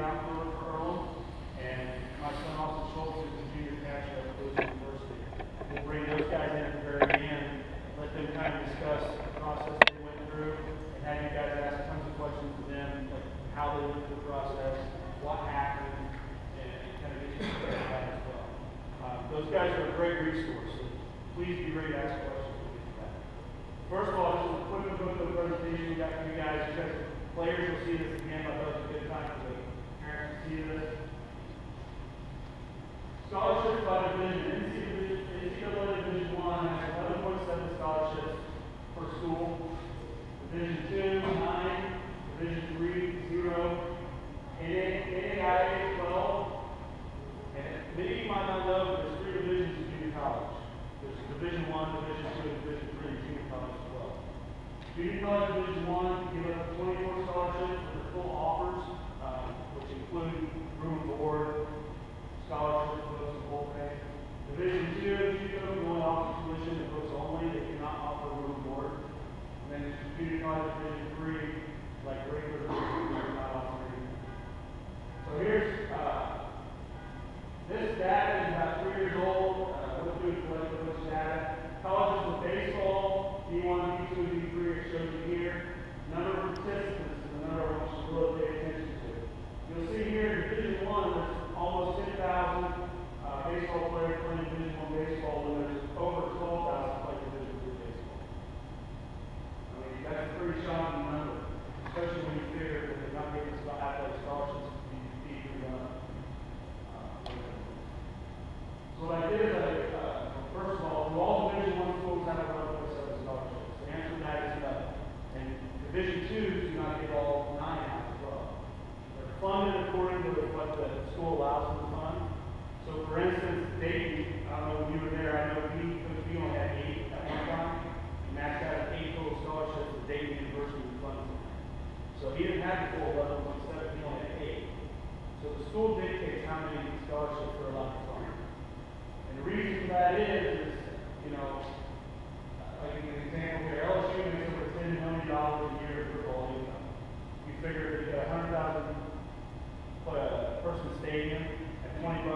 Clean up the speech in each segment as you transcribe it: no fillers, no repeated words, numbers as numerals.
down for Earl, and my son Austin Schultz is a junior catcher at Lewis University. We'll bring those guys in at the very end, let them kind of discuss the process they went through, and have you guys ask tons of questions to them, like how they went through the process, what happened, and kind of get you prepared for that as well. Those guys are a great resource, so please be ready to ask questions when we get to that. First of all, just a quick look at the presentation we got for you guys, because players will see this again, but that was a good time for the parents to see this. Scholarships by division. NCAA Division I has 11.7 scholarships per school. Division II, 9. Division III, 0. NAIA, 12. And many of you might not know, but there's 3 divisions of junior college. There's Division I, Division II, and Division III junior college as well. Junior college Division I give up 24 scholarships with full offers, which include room and board, scholarships, books, and full pay. Division II, JUCO can only offer tuition and books only. They cannot offer room and board. And then there's junior college Division III, like regular division, they're not offering. So here's this data is about 3 years old. We'll do it collect this data. Colleges with baseball, D1, D2, D3, it shows you here. Number of participants is the number I want you to really pay attention to. You'll see here in Division I, there's almost 10,000 baseball players playing Division I baseball, and there's over 12,000 playing Division II baseball. I mean, that's a pretty shocking number, especially when you figure that they're not getting athletic scholarships to be done. So what I did is first of all Division I schools have a 11.7 scholarships. The answer to that is no. And Division IIs do not get all 9 out as well. They're funded according to what the school allows them to fund. So for instance, Dayton, I don't know when you were there, I know Coach B only had 8 at one time, and Matt's got 8 total scholarships that Dayton University was funding. So he didn't have the full 11.7, he only had 8. So the school dictates how many scholarships they're allowed to fund. And the reason for that is, you know, like an example here, LSU makes over $10 million a year for football income. You figure if you got a 100,000 person stadium at $20,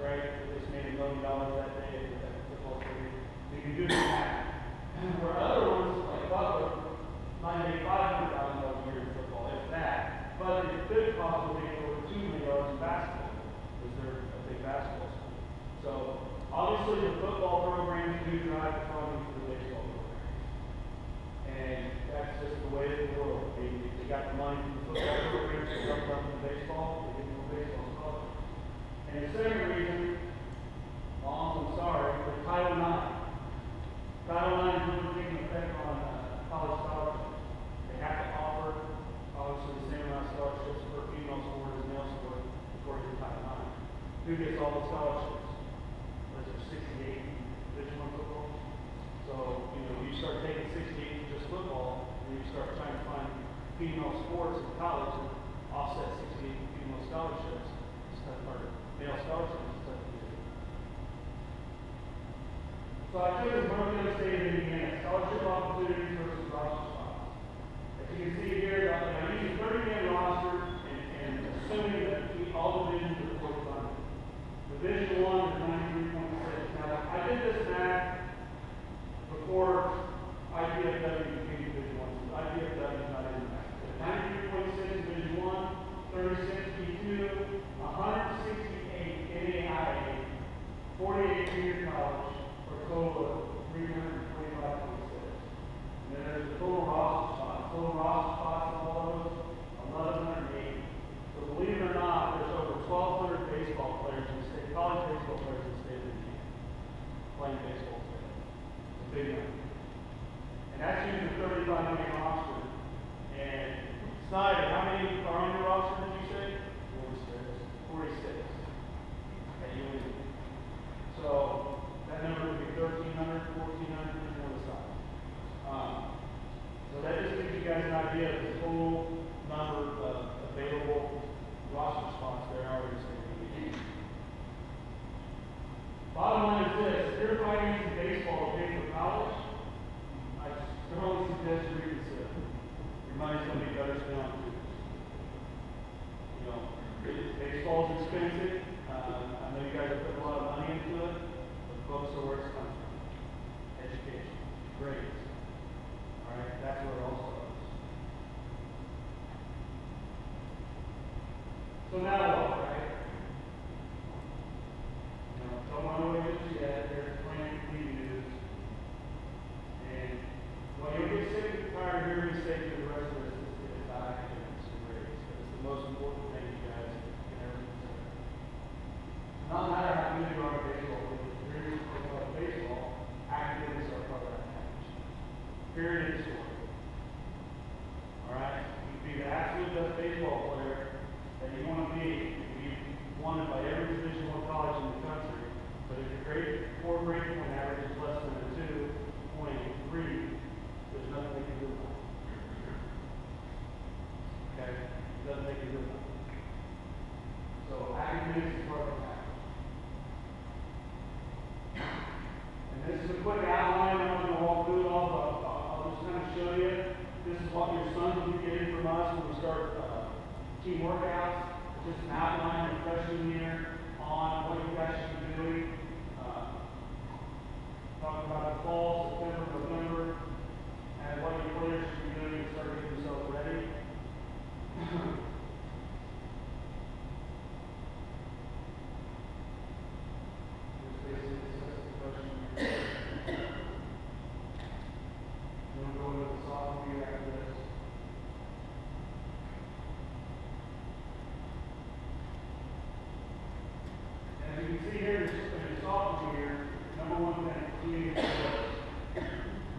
right? They just made $1 million that day at that football stadium. So you can do the math. Where other ones, like Butler, might make $500,000 a year in football, if that. But it could possibly make over $2 million in basketball, because they're a big basketball school. So obviously the football programs do drive the funding for the baseball programs. And that's just the way of the world. They got the money from the football programs to dump up in baseball, they get more baseball scholarships. And the second reason, I'm sorry, but Title IX. Title IX is really taking effect on college scholarships. They have to offer, obviously, the same amount of scholarships for female sport as male sport, according to Title IX. Who gets all the scholarships? Was it 68 Division I football? So, you know, you start taking 68 just football, and you start trying to find female sports in college and offset 68 female scholarships, or male scholarships. So I took this broken down state of Indiana, scholarship opportunities versus roster spots. As you can see here, I'm using 30-man roster and assuming that all divisions are fully funded. Division I is 93.6. Now, I did this math before IPFW became Division I. IPFW is not in the math. 93.6 Division I, 36 D2, 168 NAIA, 48 junior college, for a total of 325.6. And then there's the total roster spots. Total roster spots in all of those, 1,108. So believe it or not, there's over 1,200 baseball players in the state, college baseball players in the state of Indiana playing baseball today. It's a big number. And that's using the 35-man roster. And Snyder, how many are on your roster, did you say? 46. At UND. So that number would be 1,300, 1,400, depending on the size. So that just gives you guys an idea of the total number of available roster spots there are in the state of Indiana. Bottom line is this: if you're financing baseball to pay for college, I strongly suggest you reconsider. Your money's going to be better spent on food. You know, Baseball is expensive. I know you guys are putting a lot of money into it, but books are where it's coming from. Education, grades. All right, that's where it all starts. So now what, right? Don't want to know what just yet. There's plenty of news. And well, you'll get sick and tired of hearing me say to the rest of us is academics and grades. It's the most important thing you guys can ever consider. No matter how good you are at baseball, if you're serious about baseball, academics are part of that package. Period and story. Alright? You can be the absolute best baseball player that you want to be. You can be wanted by every Division I college in the country. But if your core grade point average is less than a 2.3, there's nothing they can do about it. Okay? Nothing they can do about it. So academics is part of the package. And this is a quick outline. I'm not going to walk through it all, but I'll just kind of show you. This is what your sons will be getting from us when we start team workouts. Just an outline of freshman year on what you guys should be doing. Talking about the fall, September, November, and what your players should be doing to start getting themselves ready.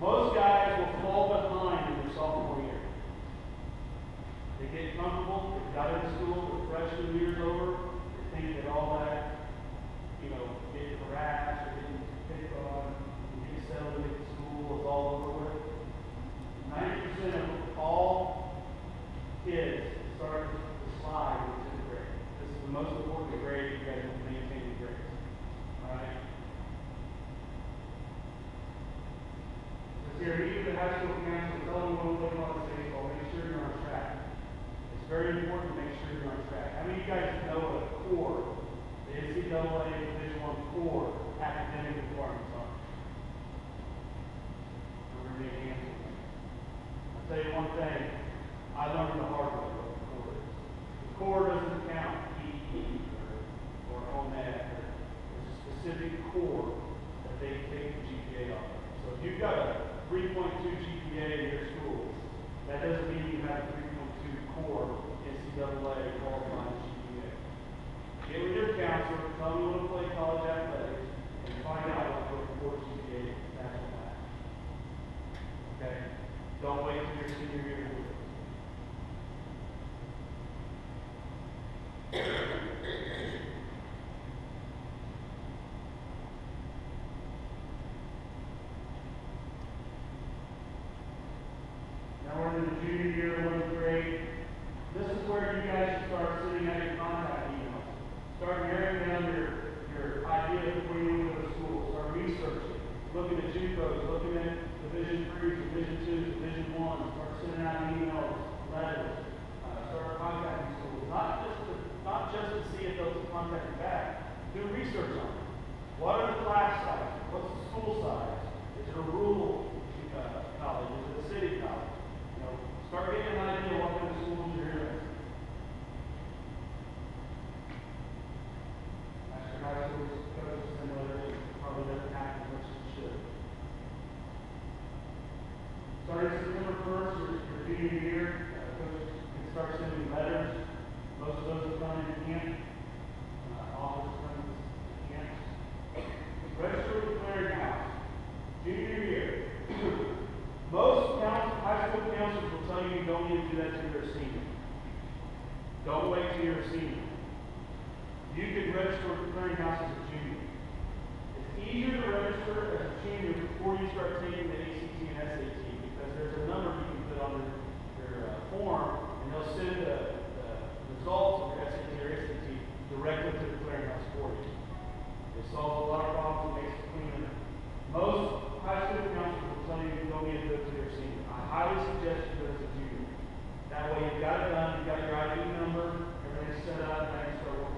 Most guys will fall behind in their sophomore year. They get comfortable, they got into school, their freshman year's over, they think that all that, getting harassed or getting picked on, and getting settled into school is all over with. 90% of all kids start to slide in 10th grade. This is the most important grade you guys will maintain your grades. Alright? Here, meet with the high school council, tell them what we're looking on baseball, make sure you're on track. It's very important to make sure you're on track. How many of you guys know what a core, the NCAA Division I core academic requirements are? Remember the answer. I'll tell you one thing, I learned the hard way what the core is. The core doesn't count PE or home ec. There's a specific core that they take the GPA off of. So if you've got a 3.2 GPA in your school, that doesn't mean you have a 3.2 core NCAA qualifying GPA. Get with your counselor, tell them you want to play college athletics, and find out what your core GPA is after that. Okay? Don't wait till your senior year to do it. Now we're in the junior year, 11th grade. This is where you guys should start sitting at your contact emails. Start narrowing down your ideas before you go to school. Start researching, looking at JUCOs, looking at Division IIIs, Division IIs, Division Is. Start sending out emails, letters. Start contacting schools. Not just to see if those will contact you back. Do research on it. What are the class sizes? What's the school size? Is it a rural college? Is it a city college? Start getting an idea what kind of schools you're in. Ask your high school coaches and whether it probably doesn't happen as much as it should. Starting September 1st, your junior year, coaches can start sending letters. Most of those are done in camp. Office friends in camp. Register with the clearinghouse. Junior year. Most high school counselors will tell you you don't need to do that till you're a senior. Don't wait till you're a senior. You can register with the clearinghouse as a junior. It's easier to register as a junior before you start taking the ACT and SAT because there's a number you can put on your form and they'll send the results of your SAT or SAT directly to the clearinghouse for you. It solves a lot of problems and makes it cleaner. Most high school counselors will tell you you don't need to do it till you're a senior. I highly suggest you do it as a junior. That way you've got it done, you've got your ID number, everything's set up, and you start working.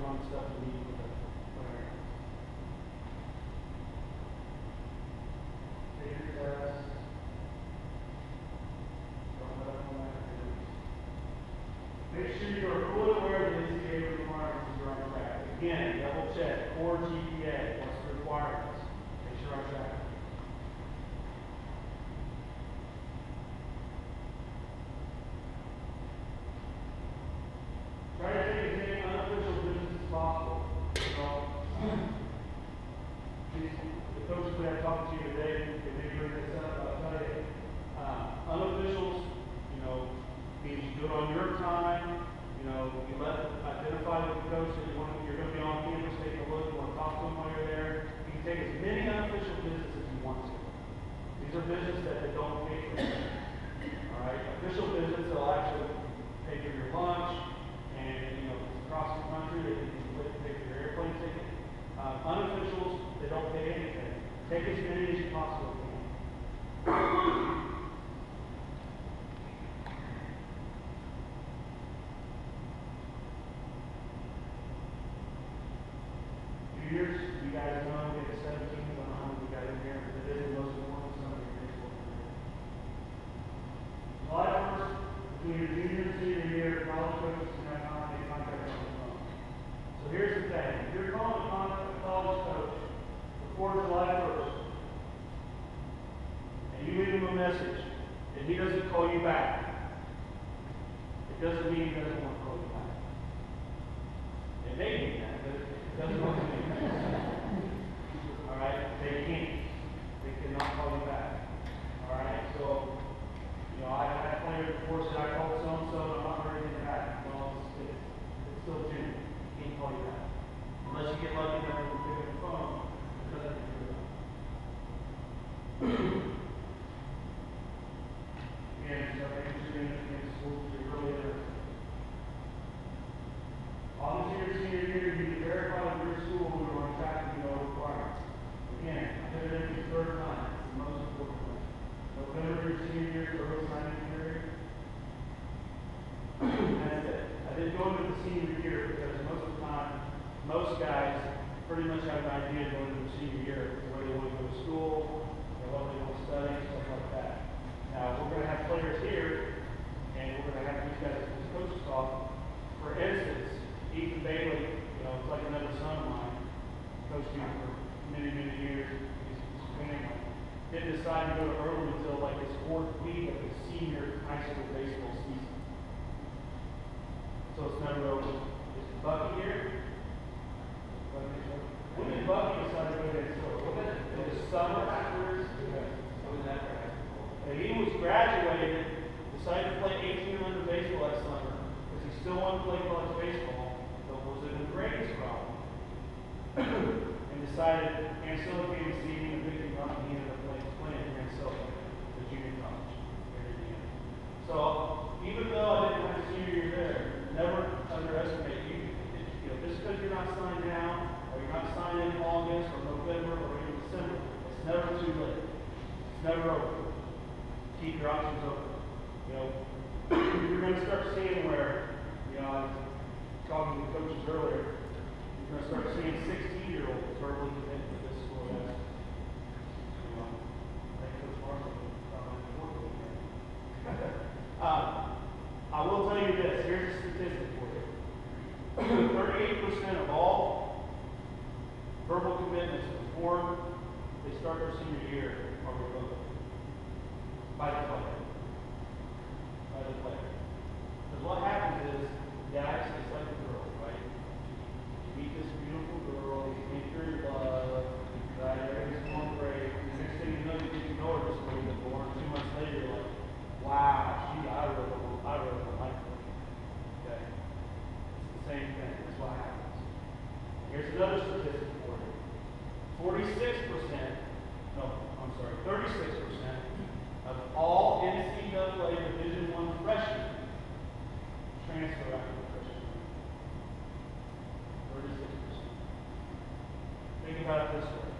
double check, core GPA, what's the requirements? Make sure I'm tracking. Try to take as many unofficial visits as possible. The coaches that I talked to you today, they may bring this up, but I'll tell you, unofficials, means you do it on your time, you identify with the coach that you're going to be on campus, take a look, you want to talk to them while you're there. You can take as many unofficial visits as you want to. These are visits that they don't pay for. All right, official visits, they'll actually pay for your lunch, and across the country, they can pay for your airplane ticket. Unofficials, they don't pay anything. Take as many as you possibly can. Years, you guys know we have 17, I don't know how many we got in here, but it is the most important summer of your baseball career. July 1st, between your junior and senior year, college coaches can have a contract on the phone. So here's the thing, if you're calling a college coach before July 1st, and you leave him a message, and he doesn't call you back, it doesn't mean he doesn't want to call you back. It may mean that, but it doesn't want to mean that. All right? They can't. They cannot call you back. All right? So, I had players before said, I called so-and-so, and I'm not ready to get back. Well, it's still June. He can't call you back. Unless you get lucky enough to pick up the phone, it doesn't do that. Again, so making sure you schools are really interested. Obviously, your senior year, you need to verify with your school who are on track to meet all requirements. Again, I put it in the third time. It's the most important one. November your senior year, early signing period. That's it. I didn't go into the senior year because most of the time, most guys pretty much have an idea going into the senior year where they want to go to school, what they want to study, stuff like that. Now, we're going to have players here, and we're going to have these guys as coaches talk. For instance, Ethan Bailey, it's like another son of mine, coached me for many, many years. He's family. Didn't decide to go to early until like his fourth week of his senior high school baseball season. So it's never over. Is Bucky here? When did Bucky decide to go to his school? In the summer afterwards? And he was graduated, decided to play 1800 baseball that summer because he still wanted to play college baseball, but was in the grades problem. And decided Ancilla came to see him and picked him up, and he ended up playing in Ancilla, the junior college in Indiana. So even though I didn't have a senior year there, never underestimate you. Just because you're not signed now, or you're not signed in August or November or even December, it's never too late. It's never over. Keep your options open. You're going to start seeing where, I was talking to coaches earlier, you're going to start seeing 16-year-olds verbally commit to this school. I think Coach Marshall I will tell you this. Here's a statistic for you. 38% of all verbal commitments before they start their senior year are revoked by the player. Because what happens is, guys, it's like a girl, right? You meet this beautiful girl, you think you're in love, right? Everything's going great. The next thing you know, you get to know her just a little bit more. 2 months later, you're like, wow, I really don't like her. Okay? It's the same thing. That's what happens. Here's another statistic for you. 36% of all NCAA Division I freshmen transfer after the freshman year. 36%. Think about it this way.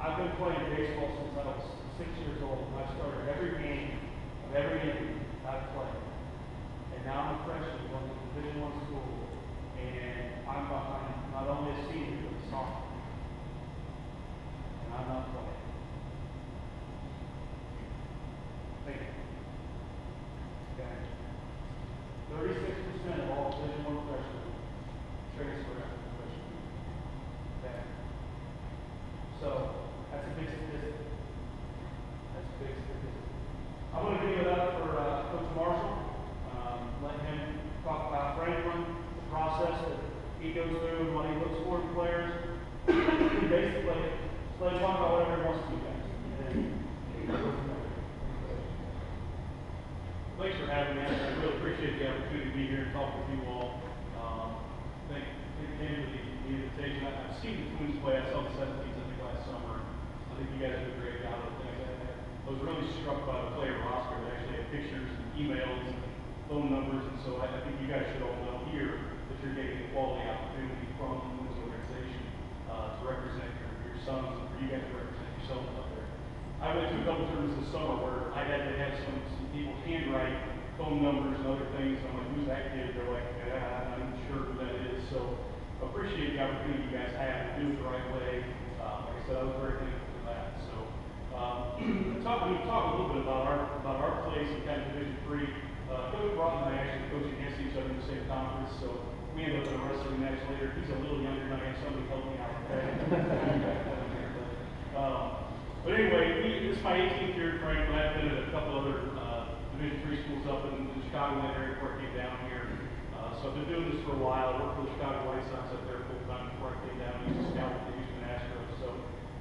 I've been playing baseball since I was 6 years old. I've started every game of every inning I've played. And now I'm a freshman going to Division I school, and I'm behind not only a senior, but a sophomore. And I'm not playing. Think it. Okay. 36% of all Division I freshmen transfer after the freshman year. He goes through what he looks for in players. He basically let him talk about whatever he wants to do guys. Thanks for having me. I really appreciate the opportunity to be here and talk with you all. Thank you for the invitation. I've seen the Twins play. I saw the 17th, I think, last summer. I think you guys did a great job of things. I was really struck by the player roster. They actually had pictures and emails and phone numbers, and so I think you guys should all know here that you're getting a quality opportunity from the Twins organization to represent your sons and for you guys to represent yourselves out there. I went to a couple tournaments this summer where I had to have some people handwrite phone numbers and other things. I'm like, who's that kid? They're like, yeah, I'm not sure who that is. So appreciate the opportunity you guys have to do it the right way. Like I said, I was very thankful for that. So we talk a little bit about our place in kind of Division III. Coach Broughton and I actually coach against each other in the same conference, so we ended up in a wrestling match later. He's a little younger than I am. Somebody help me out. But anyway, this is my 18th year at Franklin. I've been at a couple other Division III schools up in the Chicagoland area before I came down here. So I've been doing this for a while. I worked for the Chicago White Sox up there full time before I came down. I used to scout with the Houston Astros. So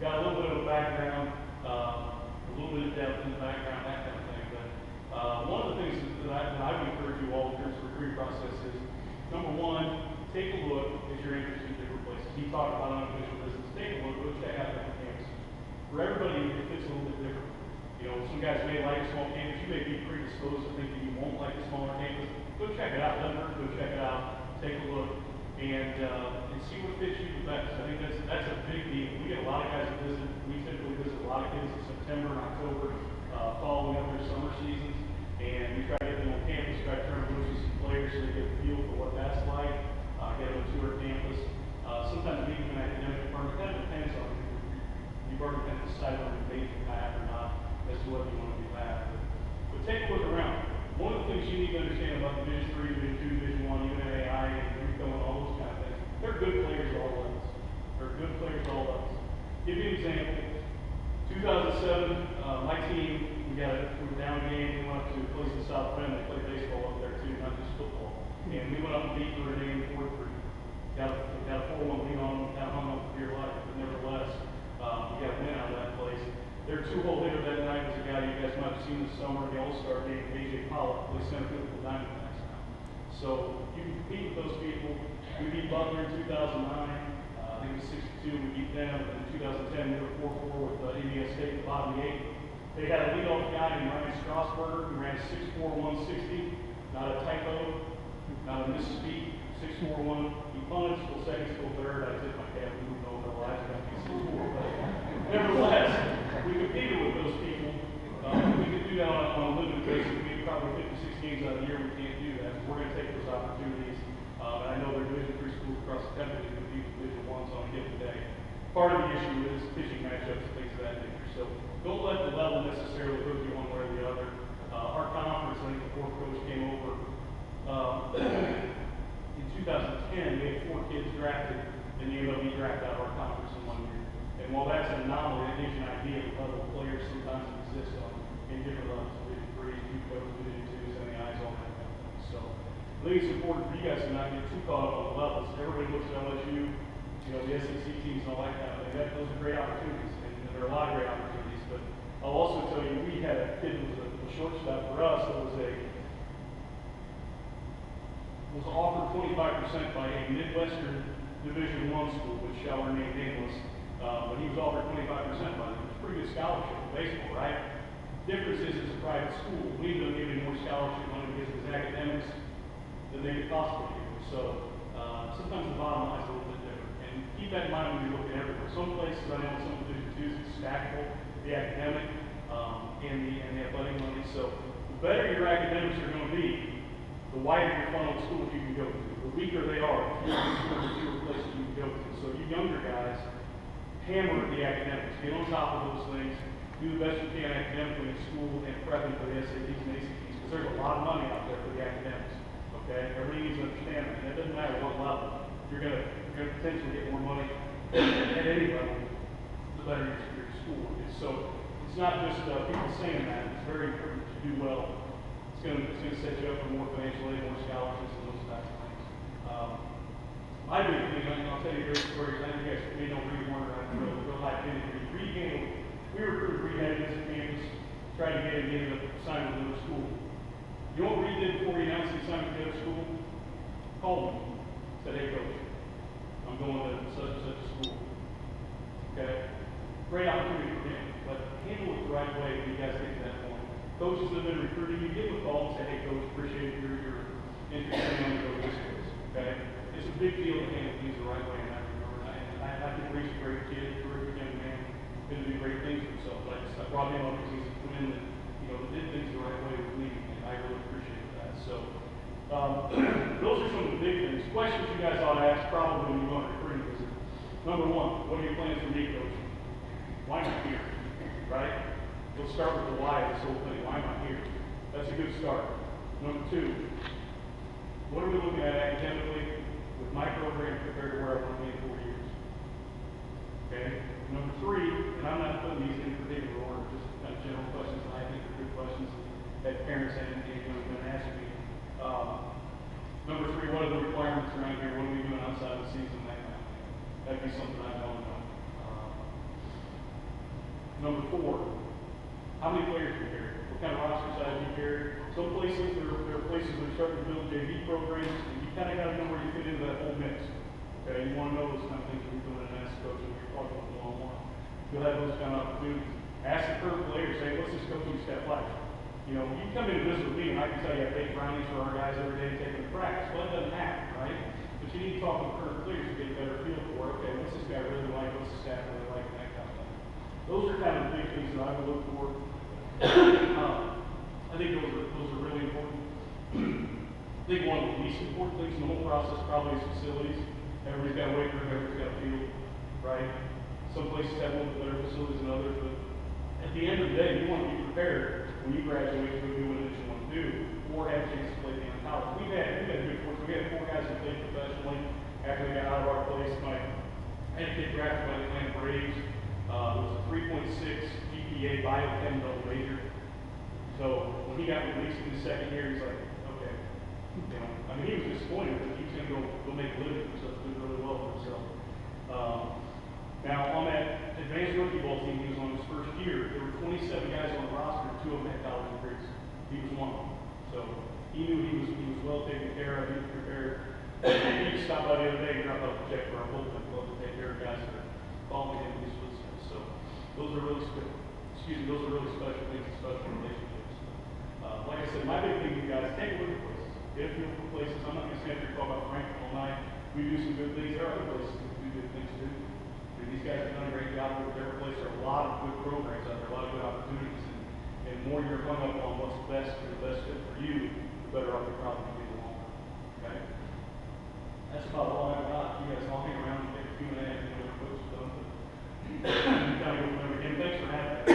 got a little bit of a background, a little bit of depth in the background, that kind of thing. But one of the things that I would encourage you all in terms of the recruiting process is, number one, take a look at your interest in different places. He talked about unofficial business. Take a look, go check out different campuses. For everybody, it fits a little bit different. You know, some guys may like a small campus. You may be predisposed to thinking you won't like a smaller campus. Go check it out. Doesn't hurt to go check it out. Take a look and see what fits you the best. I think that's a big deal. We get a lot of guys that visit. We typically visit a lot of kids in September and October, following up their summer seasons, and we try to get them on campus. Try to turn them loose with some players so they get a feel for what that's like. Get them to our campus. Sometimes meet them in an academic department. That depends on you've already kind of decided on your major path or not as to whether you want to do that. But take a look around. One of the things you need to understand about Division III, Division II, Division I, even AI, and Rico, and all those kind of things, they're good players at all levels. They're good players at all levels. Give you an example. 2007, my team, we were down a game. We went up to Pleasant South Bend. They play baseball up there too, not just football. And we went up and beat Notre Dame 4-3. Got a 4-1 lead on them, kind of hung up for dear life, but nevertheless, we got a win out of that place. Their two-hole hitter that night was a guy you guys might have seen this summer, the All-Star game, A.J. Pollock, plays center field for the Diamondbacks now. So you can compete with those people. We beat Butler in 2009. I think it was 62. We beat them. In 2010, we were 4-4 with Indiana State at the bottom of the 8th. They had a leadoff guy named Ryan Strasburger who ran 6'4", 160. Not a typo, not a misspeak. 6'4", 1. He punted, still second, still third. I tip my cap. We moved over the last guy. He's 6'4", but nevertheless, we competed with those people. We could do that on a limited basis. We probably 56 games out of the year. We can't do that. So we're going to take those opportunities. And I know there are Division III schools across the country that compete with Division I's on a given day. Part of the issue is pitching matchups and things of that nature. So don't let the level necessarily hook you one way or the other. Our conference, I think the fourth coach came over in 2010. We had 4 kids drafted in the MLB draft out of our conference in 1 year. And while that's an anomaly, it gives you an idea of the level of players sometimes exist on in different levels, Division III, JUCO, Division IIs, NAIs, all that kind of thing. So I think it's important for you guys to not get too caught up on the levels. Everybody looks at LSU, you know, the SEC teams and all that kind of thing. Those are great opportunities, and there are a lot of great opportunities. But I'll also tell you, we had a kid who was a shortstop for us that was offered 25% by a Midwestern Division I school, which shall remain nameless. But he was offered 25% by them. It's a pretty good scholarship in baseball, right? Difference is it's a private school. We don't give him more scholarship money because of his academics than they could possibly do. So sometimes the bottom line is a little bit different. And keep that in mind when you're looking everywhere. Some places, I know some Division IIs, it's stackable, the academic and the athletic money. So the better your academics are going to be, the wider your funnel of schools you can go to. The weaker they are, the fewer places you can go to. So you younger guys, hammer the academics. Get on top of those things. Do the best you can academically in school and prepping for the SATs and ACTs because there's a lot of money out there for the academics. Okay? Everybody needs to understand that. And it doesn't matter what level. You're gonna potentially get more money at any level, the better your school is. So it's not just people saying that. It's very important to do well. It's gonna set you up for more financial aid, more scholarships, and those types of things. my big thing, and I'll tell you a great story, I think you guys may know Reed Warner, I feel real life in it. Reed Gale, we recruited Reed at this campus, tried to get him to sign with another school. You know what Reed did before he announced he signed with the other school? Called me, said, hey coach, I'm going to such and such a school. Okay? Great opportunity for him, but handle it the right way when you guys get to that point. Coaches that have been recruiting, you get with call and say, hey coach, appreciate your interest in me to go this place. Okay? It's a big deal to handle things the right way in that regard. And I think Reed's a great kid, terrific young man, going to do great things for himself. But I brought him up because he's a twin that, that did things the right way with me, and I really appreciate that. So, those are some of the big things. Questions you guys ought to ask probably when you go on a recruiting visit. Number one, what are your plans for me, coach? Why am I here? Right? Let's start with the why of this whole thing. Why am I here? That's a good start. Number two, what are we looking at academically with my program compared to where I want to be in 4 years? Okay? Number three, and I'm not putting these in particular order, just kind of general questions that I think are good questions that parents and young men ask me. Number three, what are the requirements around here? What are we doing outside of the season? That kind of thing. That'd be something I don't know. Number four, how many players do you carry? What kind of roster size do you carry? Some places, there are places that are starting to build JV programs, and you kind of got to know where you fit into that whole mix. Okay, you want to know those kind of things when you're doing an ask coach and you're talking about one-on-one. You'll have those kind of opportunities. Ask the current player, say, what's this coaching staff like? You come in and visit with me, and I can tell you I bake brownies for our guys every day and take them to practice. Well, that doesn't happen, right? But you need to talk to the current players to get a better feel for, okay, what's this guy really like? What's the staff really like? And that kind of thing. Those are kind of the big things that I would look for. I think those are really important. I think one of the least important things in the whole process probably is facilities. Everybody's got a weight room, everybody's got a field, right? Some places have a little bit better facilities than others, but at the end of the day, you want to be prepared when you graduate to do what it is you want to do, or have a chance to play beyond college. We've had good fortune. We had 4 guys who played professionally after they got out of our place. I had a kid drafted by the Atlanta Braves. It was a 3.6 GPA biochem double major. So when he got released in his second year, he's like, okay. He was disappointed that he was going to go make a living for himself, do really well for himself. Now, on that advanced rookie ball team, he was on his first year. There were 27 guys on the roster, 2 of them had college degrees. He was one of them. So he knew he was well taken care of, he was prepared. He just stopped by the other day and dropped off a check for our bullpen club to take care of guys that are following him in these footsteps. So those are really special things and special relationships. Like I said, my big thing, you guys, take a look at places. Get a feel for places. I'm not going to stand here and talk about Franklin all night. We do some good things. There are other places that do good things too. These guys have done a great job with their place. There are a lot of good programs out there, a lot of good opportunities. And the more you're hung up on what's best for the best fit for you, the better off you're probably going to be in the long run. Okay? That's about all I've got. You guys all hang around and take a few minutes and know what coach has done. But kind of go from there again. Thanks for having me.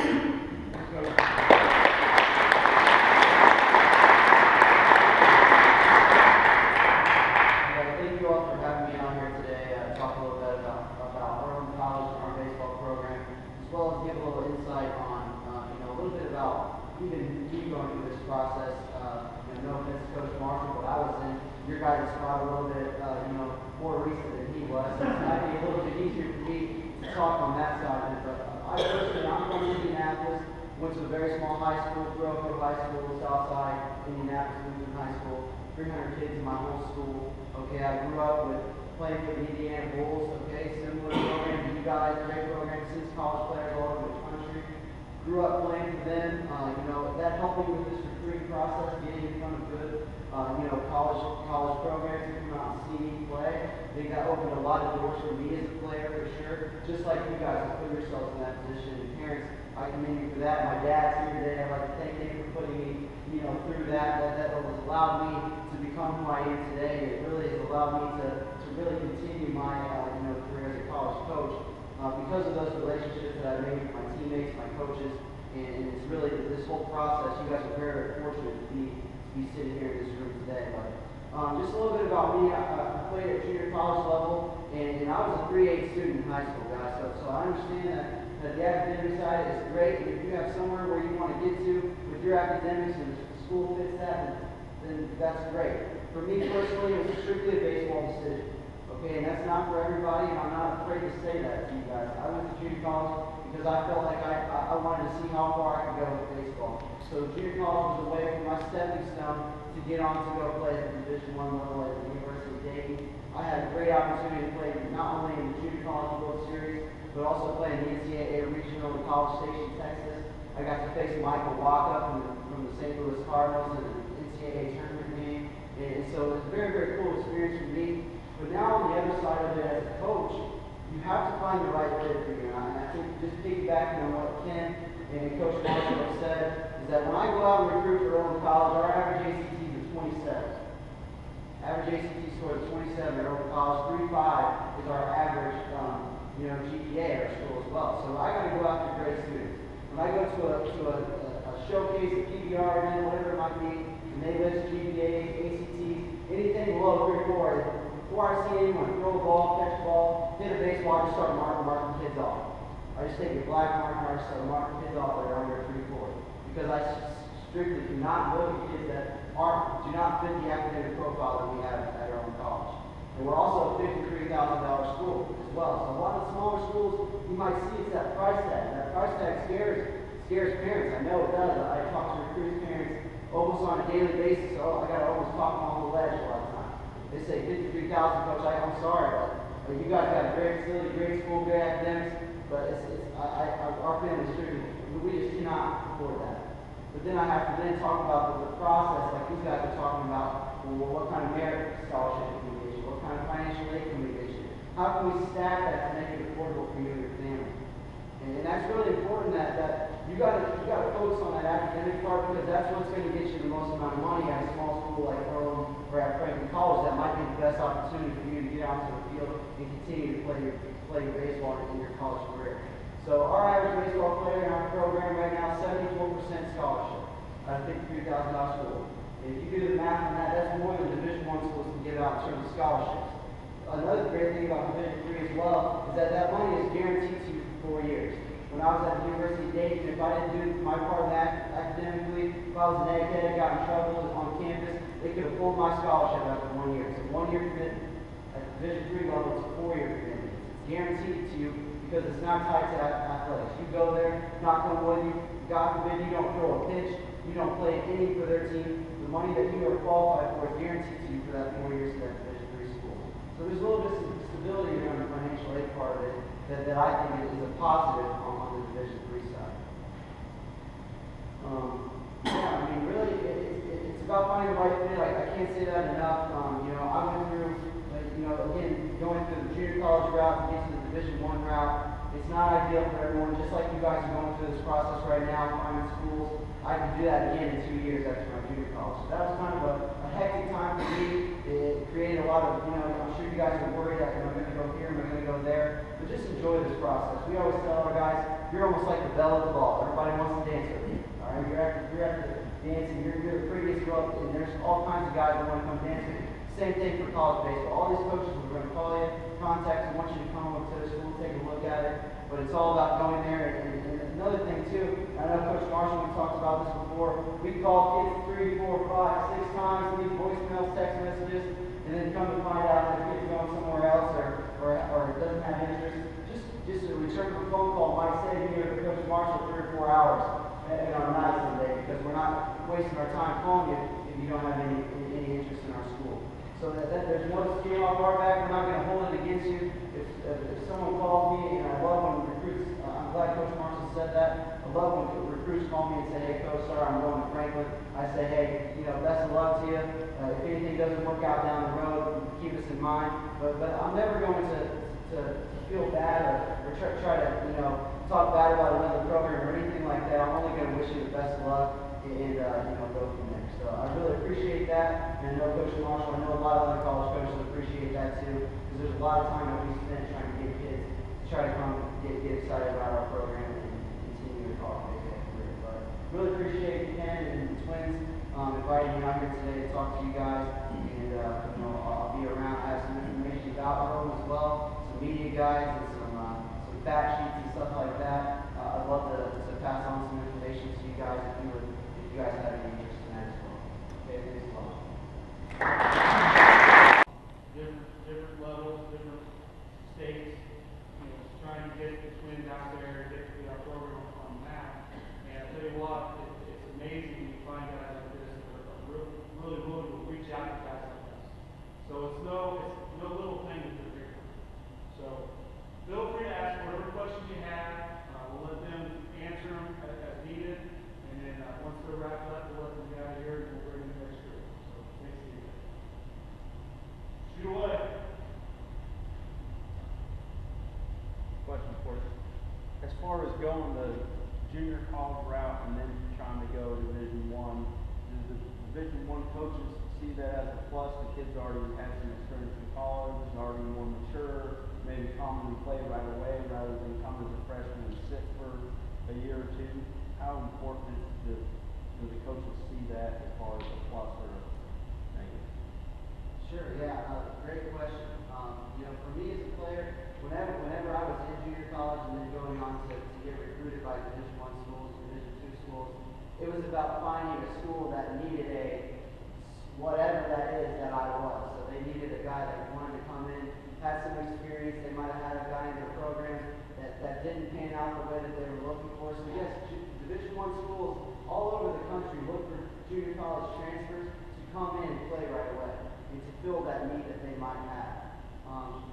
Thank you all for having me on here today. Talk a little bit about our own college and our baseball program, as well as give a little insight on, a little bit about even me going through this process. No offense to Coach Marshall, but I was in your guys' spot a little bit, more recent than he was. So it might be a little bit easier for me to talk on that side of it. But I'm from Indianapolis, went to a very small high school, grew up in high school, Southside, Indianapolis Lutheran High School, 300 kids in my whole school. Okay, I grew up with playing for the Indiana Bulls, okay, similar program to you guys, great program, since college players all over the country. Grew up playing for them, that helped me with this recruiting process, getting in front of good, college programs to come out and see me play. I think that opened a lot of doors for me as a player, for sure. Just like you guys have put yourselves in that position. And parents, I commend you for that. My dad's here today. I'd like to thank him for putting me, through that. That has allowed me to become who I am today. It really has allowed me to really continue my, career as a college coach. Because of those relationships that I made with my teammates, my coaches, and it's really this whole process. You guys are very, very fortunate to be sitting here in this room today. But just a little bit about me. I played at junior college level, and I was a 3A student in high school, guys. So I understand that the academic side is great. And if you have somewhere where you want to get to with your academics and the school fits that, then that's great. For me personally, it was strictly a baseball decision. Okay, and that's not for everybody, and I'm not afraid to say that to you guys. I went to junior college because I felt like I wanted to see how far I could go with baseball. So junior college was a way for my stepping stone to get on to go play at the Division I level at the University of Dayton. I had a great opportunity to play not only in the Junior College World Series, but also play in the NCAA Regional in College Station, Texas. I got to face Michael Waka from the St. Louis Cardinals in an NCAA tournament game. And so it was a very, very cool experience for me. But now on the other side of it as a coach, you have to find the right fit for you. And I think just piggybacking on what Ken and Coach Marshall have said, is that when I go out and recruit for Earlham College, our average ACT is 27. Average ACT score is 27 at Earlham College. 3.5 is our average, GPA at our school as well. So I got to go after great students. When I go to a showcase, a PBR event, whatever it might be, and they list GPAs, ACTs, anything below 3 or 4, before I see anyone throw a ball, catch a ball, hit a baseball, I just start marking kids off. I just take a black marker and I start marking kids off that are under 3 or 4. Because I strictly do not look at kids that do not fit the academic profile that we have at our own college. And we're also a $53,000 school as well. So a lot of the smaller schools, you might see it's that price tag. That price tag scares parents. I know it does. I talk to recruiting parents almost on a daily basis. So I got to almost talk them on the ledge a lot of times. They say $53,000, coach. I'm sorry, but you guys got a great facility, great school, great academics. But our family's strictly, we just cannot afford that. But then I have to then talk about the process, like these guys are talking about. Well, what kind of merit scholarship can we get you? What kind of financial aid can we get you? How can we staff that to make it affordable for you and your family? And that's really important that you gotta focus on that academic part, because that's what's going to get you the most amount of money at a small school like Earlham or at Franklin College. That might be the best opportunity for you to get out to the field and continue to play your baseball in your college career. So our average baseball player in our program right now, 74% scholarship at a $53,000 school. And if you do the math on that, that's more than Division I schools can give out in terms of scholarships. Another great thing about Division III as well is that money is guaranteed to you for 4 years. When I was at the University of Dayton, if I didn't do my part of that academically, if I was an egghead, got in trouble on campus, they could have pulled my scholarship after 1 year. It's a 1-year commitment. At the Division III level, it's a 4-year commitment. It's guaranteed to you because it's not tied to athletics. You go there, knock on wood, God forbid you don't throw a pitch, you don't play any for their team. The money that you are qualified for is guaranteed to you for that 4 years at that Division III school. So there's a little bit of stability around the financial aid part of it that I think is a positive on the Division III side. Really, it's about finding the right fit. I can't say that enough. I went through, again, going through the junior college route to get to the Division I route. It's not ideal for everyone, just like you guys are going through this process right now, finding schools. I could do that again in 2 years after my junior college. So that was kind of a hectic time for me. It created a lot of, I'm sure you guys are worried that am I going to go here, am I going to go there? But just enjoy this process. We always tell our guys, you're almost like the belle of the ball. Everybody wants to dance with you. All right, you're at the dancing, you're the prettiest girl, and there's all kinds of guys that want to come dance with you. Same thing for college baseball. All these coaches are going to call you, contact you, want you to come up to the school, take a look at it. But it's all about going there. And another thing too, I know Coach Marshall, we talked about this before. We call kids 3, 4, 5, 6 times, leave voicemails, text messages, and then come to find out that the kid's going somewhere else or doesn't have interest. Just a return from phone call might save me or Coach Marshall 3 or 4 hours in our night someday, because we're not wasting our time calling you if you don't have any interest in our school. So that there's no skin off our back. We're not going to hold it against you. If someone calls me, and I love when recruits, I'm glad Coach Marshall said that. I love when recruits call me and say, hey, Coach, sorry, I'm going to Franklin. I say, hey, best of luck to you. If anything doesn't work out down the road, keep us in mind. But I'm never going to feel bad or try to, talk bad about another program or anything like that. I'm only going to wish you the best of luck and go from there. So I really appreciate that, and I know Coach Marshall, I know a lot of other college coaches appreciate that too, because there's a lot of time that we spend trying to get kids to try to come get excited about our program and continue their college baseball career. But really appreciate Ken and the Twins inviting me out here today to talk to you guys, and I'll be around. I have some information about Earlham as well, some media guides and some fact sheets and stuff like that. I'd love to pass on some information to you guys if you guys have any interest in that as well. Okay, thanks a lot. Different levels, been down there and get our program on now. And I tell you what, it's amazing when you find guys like this that are really willing to reach out to guys like us. So it's no little thing that they're here for. So feel free to ask whatever questions you have. We'll let them answer them as needed. And then once they're wrapped up, we'll let them get out of here and we'll bring them to next group. So thanks, Steve. Shoot away. Question for you. As far as going the junior college route and then trying to go Division I, do the Division I coaches see that as a plus? The kids already have some experience in college, already more mature, maybe commonly play right away rather than come as a freshman and sit for a year or two. How important do the coaches see that as far as a plus or a negative? Sure, yeah, great question. You know, for me as a player, whenever I was in junior college and then going on to get recruited by Division I schools, Division II schools, it was about finding a school that needed whatever that is that I was. So they needed a guy that wanted to come in, had some experience. They might have had a guy in their program that didn't pan out the way that they were looking for. So yes, Division I schools all over the country look for junior college transfers to come in and play right away and to fill that need that they might have.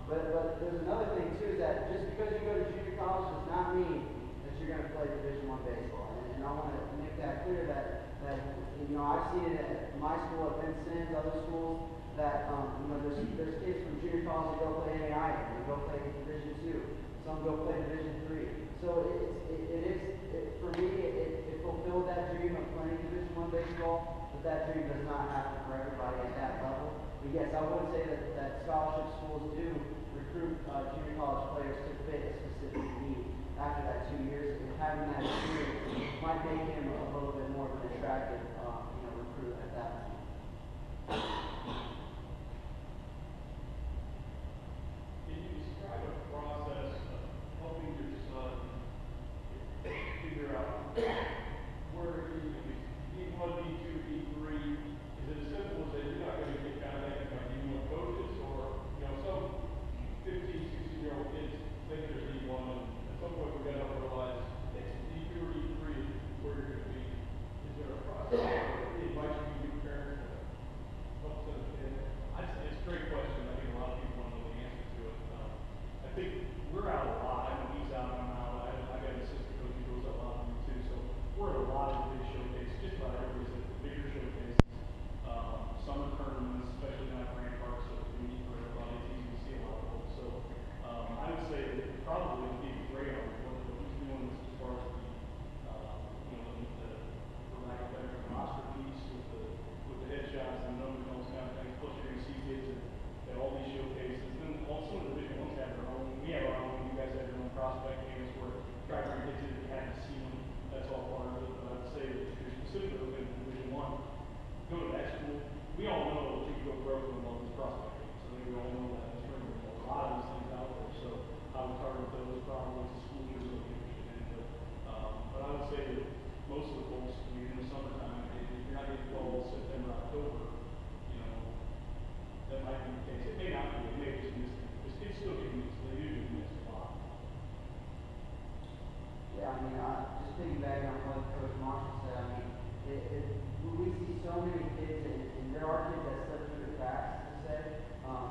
But there's another thing too, is that just because you go to junior college does not mean that you're going to play Division I baseball. And I want to make that clear that you know, I've seen it at my school, at Vincennes, other schools, that you know, there's kids from junior college that go play NAI, they go play Division II, some go play Division III. So for me, it fulfilled that dream of playing Division I baseball, but that dream does not happen for everybody at that level. But yes, I would say that scholarship schools do recruit junior college players to fit a specific need after that 2 years, and having that experience might make him a little bit more of an attractive recruit at that point. Can you describe a process of helping your son figure out where he can be D1, D2, D3? Is it as simple as that you're not going to get contacted by D1 coaches, or some 15, 16-year-old kids think they're D1, and at some point we're going to realize it's D2 or D3 where you're going to be. Is there a process or any advice you can give parents to help them understand that? It's a great question. I think a lot of people want to know the answer to it. I think we're out a lot. I know he's out, I'm out. I got an assistant coach who goes out a lot with me too. So we're at a lot of the big showcases. Just about everybody's at the bigger showcases. Summer tournaments, especially down at Grand Park, so it's unique for everybody. It's easy to see a lot of those. So I would say that probably would be great on what he's doing as far as for lack of better, roster piece with the headshots and numbers and those kind of things. Plus you're going to see kids at all these showcases. And then also the Division I's have their own. We have our own. You guys have your own prospect games where try to get to you haven't seen them. That's all part of it. But I'd say that if you're specifically looking at Division I, go to that school. We all know that you can go pro from all these prospect games. So we all know that. There's a lot of these things out there. So I would target those probably to schools you're really interested in. But I would say that most of the folks, in the summertime, if you're not getting fall, September, October, that might be the case. It may not be. It may just miss. Because kids still get missed. They usually miss a lot. Yeah, I mean, just piggybacking on what Coach Marshall said, I mean, we see so many kids, and there are kids that slip through the cracks, to say,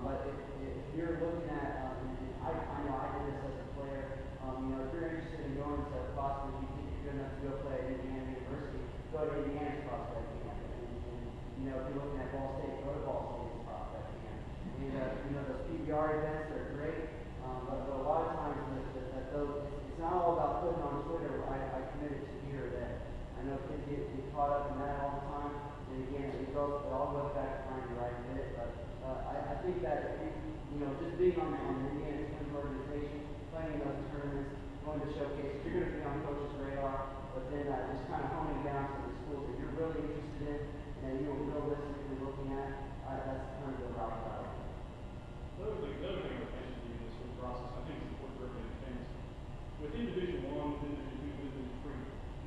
but if you're looking at, and I know I did this as a player, if you're interested in going to Boston, you think you're good enough to go play at Indiana University, go to Indiana's prospect camp, and if you're looking at Ball State, go to Ball State's prospect camp. And those PBR events are great, but a lot of times it's not all about putting on Twitter. I committed to here that I know kids get caught up in that all the time, and again, it all goes back to finding the right fit. But I think that just being on the Indiana Twins organization, playing in those tournaments, going to showcase, you're going to be on coach's radar. But then just kind of honing down to the schools that you're really interested in and that you're realistically looking at. That's kind of the route that I would take. Another thing I mentioned to you in this whole process, I think it's important for everybody to think. Within Division I, within Division II, within Division III,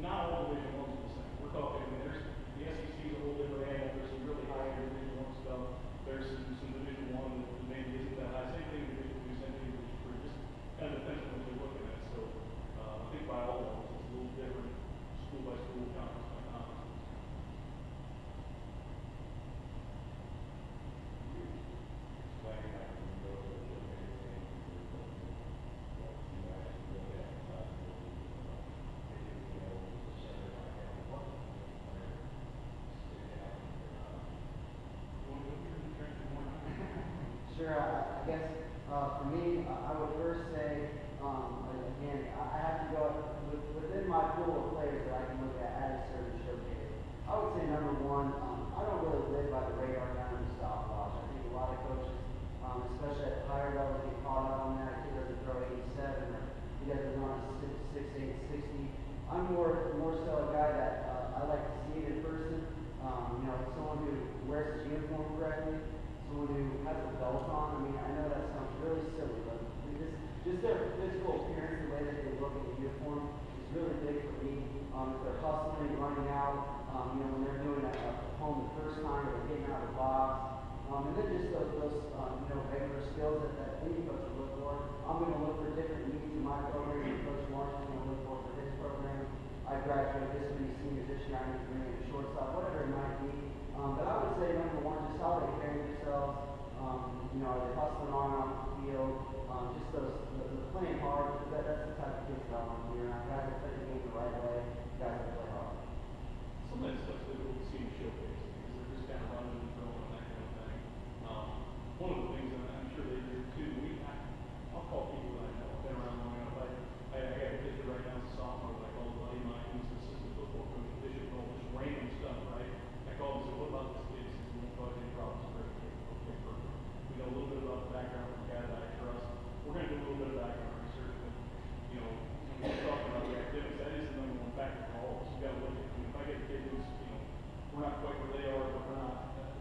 not all Division I's are the same. We're talking, there's the SEC is a whole different animal. There's some really high Division I stuff. There's some Division I that maybe isn't that high. Same thing in Division II, same thing in Division III. Just kind of depends on what you're looking at. So sure. I guess for me, I would first say, again, I have to go within my pool of players that I can look at a certain showcase. I would say number one, I don't really live by the radar gun and stopwatch. I think a lot of coaches, especially at the higher levels, get caught up on that. A kid doesn't throw 87 or he doesn't run 6'8", 60. I'm more so a guy that I like to see it in person. Someone who wears his uniform correctly, someone who has a belt on. I mean, I know that sounds really silly, but just their physical appearance, the way that they look in the uniform, is really big for me. If they're hustling, running out, when they're doing a home the first time, or they're getting out of the box, and then just those regular skills that any coach would look for. I'm going to look for different needs in my program, and Coach Marsh is going to look for his program. I graduated this many seniors this year, I need to bring in a shortstop, whatever it might be. But I would say number one, just how they carry themselves. Are they hustling on and off the field? Just the playing hard. That's the type of kids that I want to be around. Guys that play the game the right way, guys that play hard. Some of that stuff's difficult to see in showcase because they're just kind of running and throwing and that kind of thing. One of the things, and I'm sure they do too, I'll call people that I know, I've been around long enough. I got a kid right now, he's a sophomore, but I called a buddy of mine, who's an assistant football coach, and they should know just random stuff, right? I called him and said, what about this kid? He says, we won't cause any problems. Okay, perfect. We know a little bit about the background of the guy that I trust. We're going to do a little bit of background research, but, when we're talking about the academics, that is the number one factor for all of us. You got to look at, if I get a kid who's, we're not quite where they are, but we're not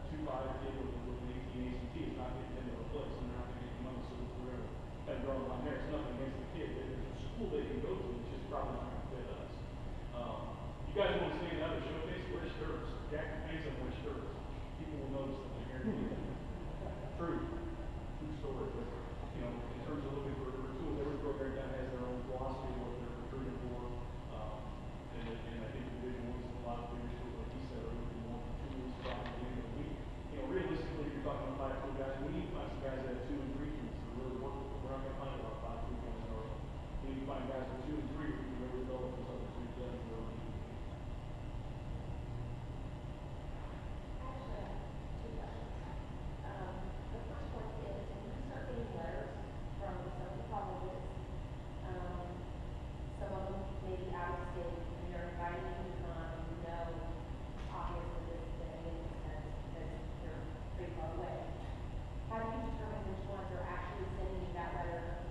2.5 kid with an 18 ACT is not getting into a place, and they're not going to get money, so we're going to kind of draw the line there. It's nothing against the kid. There's a school they can go to, it's just probably not going to fit us. You guys want to stand out and showcase, wear shirts. Jack and Pants and wear shirts. People will notice that they're here. True story. But, in terms of looking for tools, every program down has their own philosophy of what they're recruiting for. And I think Division I is a lot of bigger schools, like he said, are looking more for tools probably at the end of the week. Realistically, if you're talking about 5 guys, we need to find some guys that have 2 and 3 teams to really work with. We're not going to find about 5 3 points in a row. We need to find guys with 2 and 3 who can really develop those other 3 players for our team. The first one is, when you start getting letters from some of the colleges, some of them may be out of state, and they're inviting you to come, obviously this is going to be intense because they're pretty far away. How do you determine which ones are actually sending you that letter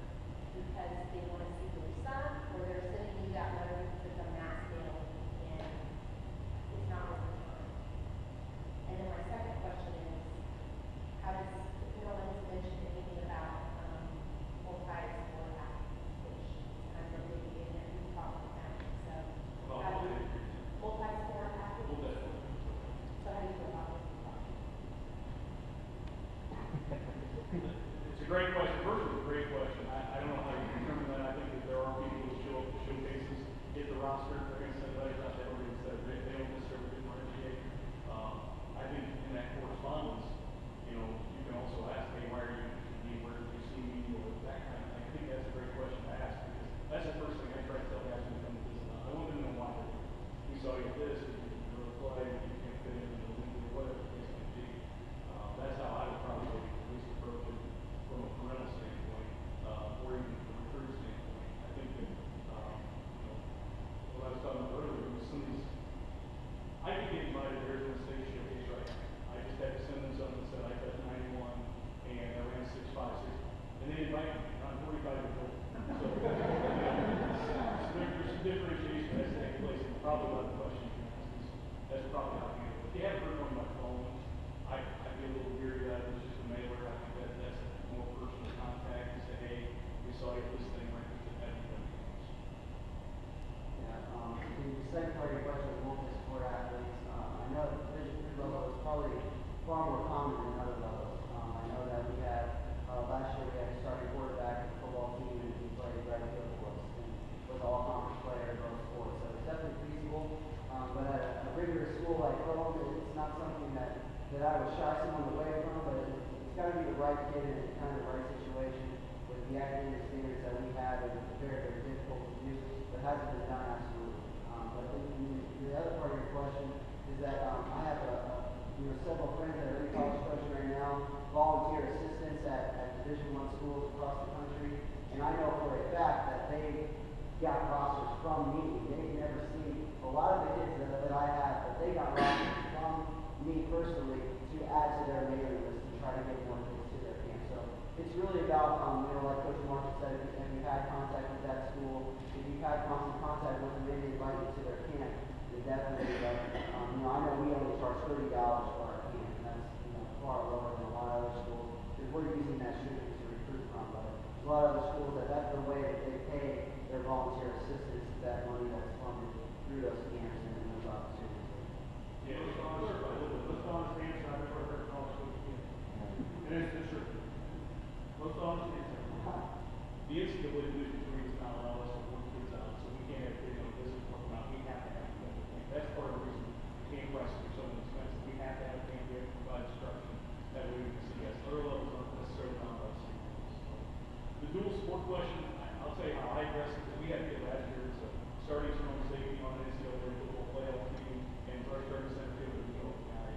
because they want to see your son, or they're sending you that letter because it's a mass mail and it's not worth the time? And then my second question is, how does, no one has mentioned anything about multi-sport applications. I'm really big in there, you talk about that, so. How do you, multi-sport applications? So how do you feel about this? It's a great question. First, it's a great question. I don't know how you determine that. I think that there are people who show up to showcases, get the roster, they're going to send letters out to everybody and say they don't necessarily differentiate. I think in that correspondence, you can also ask, hey, why are you interested in me? Where did you see me? Or that kind of thing. I think that's a great question to ask because that's the first thing I try to tell guys when they come to visit. I want them to know why they're here. We saw you at this, you can play, you can't fit in the league or whatever the case may be. That's how I would probably at least approach it from a parental standpoint, or even from a recruit standpoint. I think that, what I was talking about earlier was some of these, I could get invited to Arizona State showcase right now. I just had to send them something that said I cut 91 and I ran 6.5, 6. And they invite me. I'm 45 years old. So, there's some differentiation that has to take place. And probably one of the questions you ask is, that's probably how I handle it. If you haven't heard on my phone, I'd be a little weary that it's just a mailer. I think that's more personal contact and say, hey, we saw you at this thing right there. Have you done anything else? The second part of your question was multi-sport athletes. I know that Division III level is probably far more common than other levels. I know that we had, last year we had a starting quarterback in the football team and he played right field for us and was an all-conference player in both sports. So it's definitely feasible. But at a regular school like Rome, it's not something that I would shy someone away from, but it's got to be the right kid in the kind of right situation with the academic standards that we have, and it's very, very difficult to do, but hasn't been done absolutely. But the other part of your question is that I have several friends that are in college coaching right now, volunteer assistants at Division I schools across the country, and I know for a fact that they got rosters from me. They've never seen a lot of the kids that I had, but they got rosters from me personally to add to their mailing list to try to get more kids to their camp. So it's really about, like Coach Marshall said, if you've had contact with that school, if you've had constant contact with them, maybe invite you to their camp, then definitely, I know we only charge $30 for our camp, and that's, far lower than a lot of other schools, because we're using that student to recruit from, but a lot of other schools, that's the way that they pay their volunteer assistants, that money that's funded through those camps and those opportunities. Yeah, let's honest answer, I've never heard college coach do. And it's the truth. Let's honest answer. The NCAA Division III does not allow us to work kids out, so we can't have kids on visit work them out. We have to have them. That's part of the reason camp prices are so expensive. We have to have camp, we have to provide instruction. That way we can see yes, other levels aren't necessarily not about the dual sport question, I'll tell you how I address it. We had a kid last year, it's a starting strong safety on an NCAA football playoff team, and our starting center fielder, guy,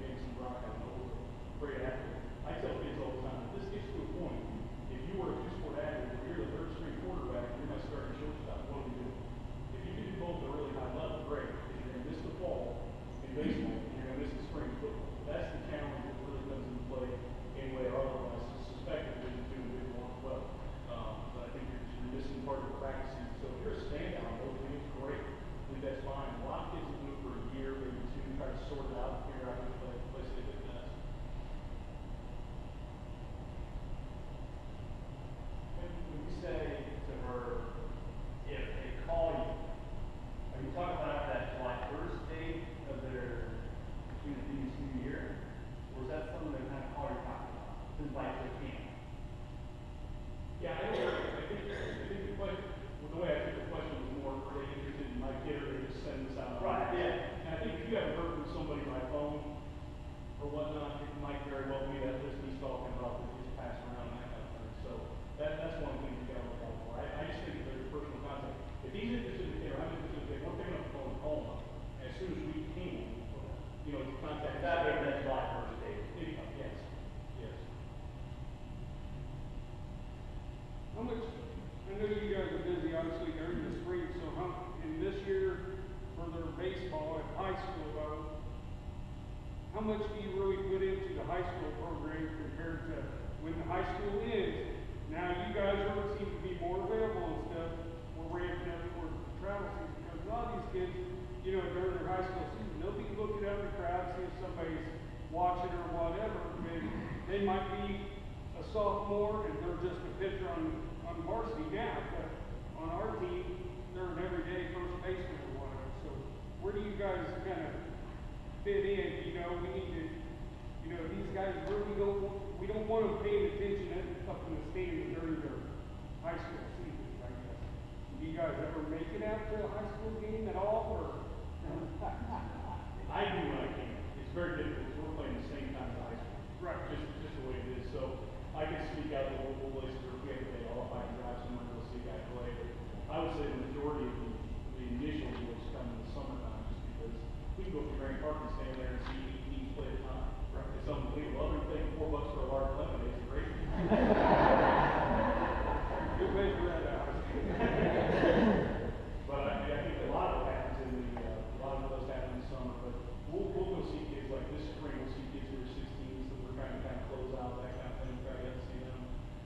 Jameson Brock, I know, was a great athlete. I tell kids all the time, if this gets to a point, if you were a two-sport athlete, where you're the third string quarterback, you're my starting shortstop, what do you do? If you can do both at a really high level, great. If you're going to miss the fall in baseball, and you're going to miss the spring football. That's the challenge that really comes into play anyway, or otherwise. I suspect that Division II and Division I as well. But I think you're missing part of the practice season. So if you're a standout on both teams, great. I think that's fine. A lot of kids will do it for a year, maybe two, try to sort it out, figure out which place they fit best. When you say to her, if they call you, are you talking about that July 1st date of their student year? Or is that something that kind of call you're talking about? Since like the camp? Yeah, I think the question, well, the way I think the question was more, are they interested in my kid or they just send this out? Right, yeah. And I think if you haven't heard from somebody by phone or whatnot, it might very well be that list he's talking about that gets passed around, that kind of thing. So that's one thing you got to look out for. I just think if there's personal contact, if he's interested in the kid or I'm interested in the kid, we're picking up the phone and calling him. As soon as we can, to contact That would be July 1st date. Yes, yes. How much, I know you guys are busy obviously during the spring, so in this year for their baseball at high school how much do you really put into the high school program compared to when the high school ends? Now you guys really seem to be more available and stuff. We're ramping up towards the travel season because a lot of these kids, during their high school season, they'll be looking out in the crowd, see if somebody's watching or whatever. And they might be a sophomore and they're just a pitcher on varsity now, but on our team, they're an everyday first baseman or whatever. So where do you guys kind of fit in? We need to, these guys really we don't want them paying attention up in the stands during their high school season, I guess. Do you guys ever make it out to a high school game at all, or? I do when I can. It's very difficult. We're playing the same time as high school. Right. Just the way it is. So I can speak out of the local places or if we have to pay off, I can drive somewhere to go see a guy play. But I would say the majority of the initial deals come in the summertime just because we can go to Marion Park and stand there and see 8 teams play at a time. Right. It's unbelievable. Other than paying $4 for a large lemonade is great. Good way to that out. But I think a lot of it happens a lot of it does happen in the summer. But we'll go see kids like this spring. We'll see kids who are 16s that we're trying to kind of close out that kind of thing. Try to get to see them,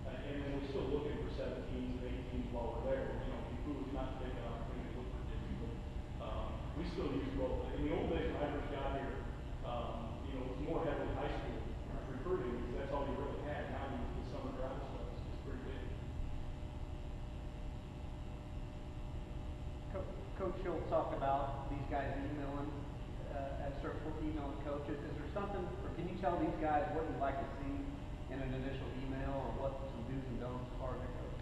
and then we're still looking for 17s and 18s while we're there. Be foolish not to take that opportunity to look for kids. But we still use both. In the old days when I first got here, it was more heavily high school recruiting because that's all you really had. Now the summer travel stuff is pretty big. Coach Schultz talked about these guys emailing, emailing coaches. Is there something, or can you tell these guys what you'd like to see in an initial email, or what some do's and don'ts as far as that goes?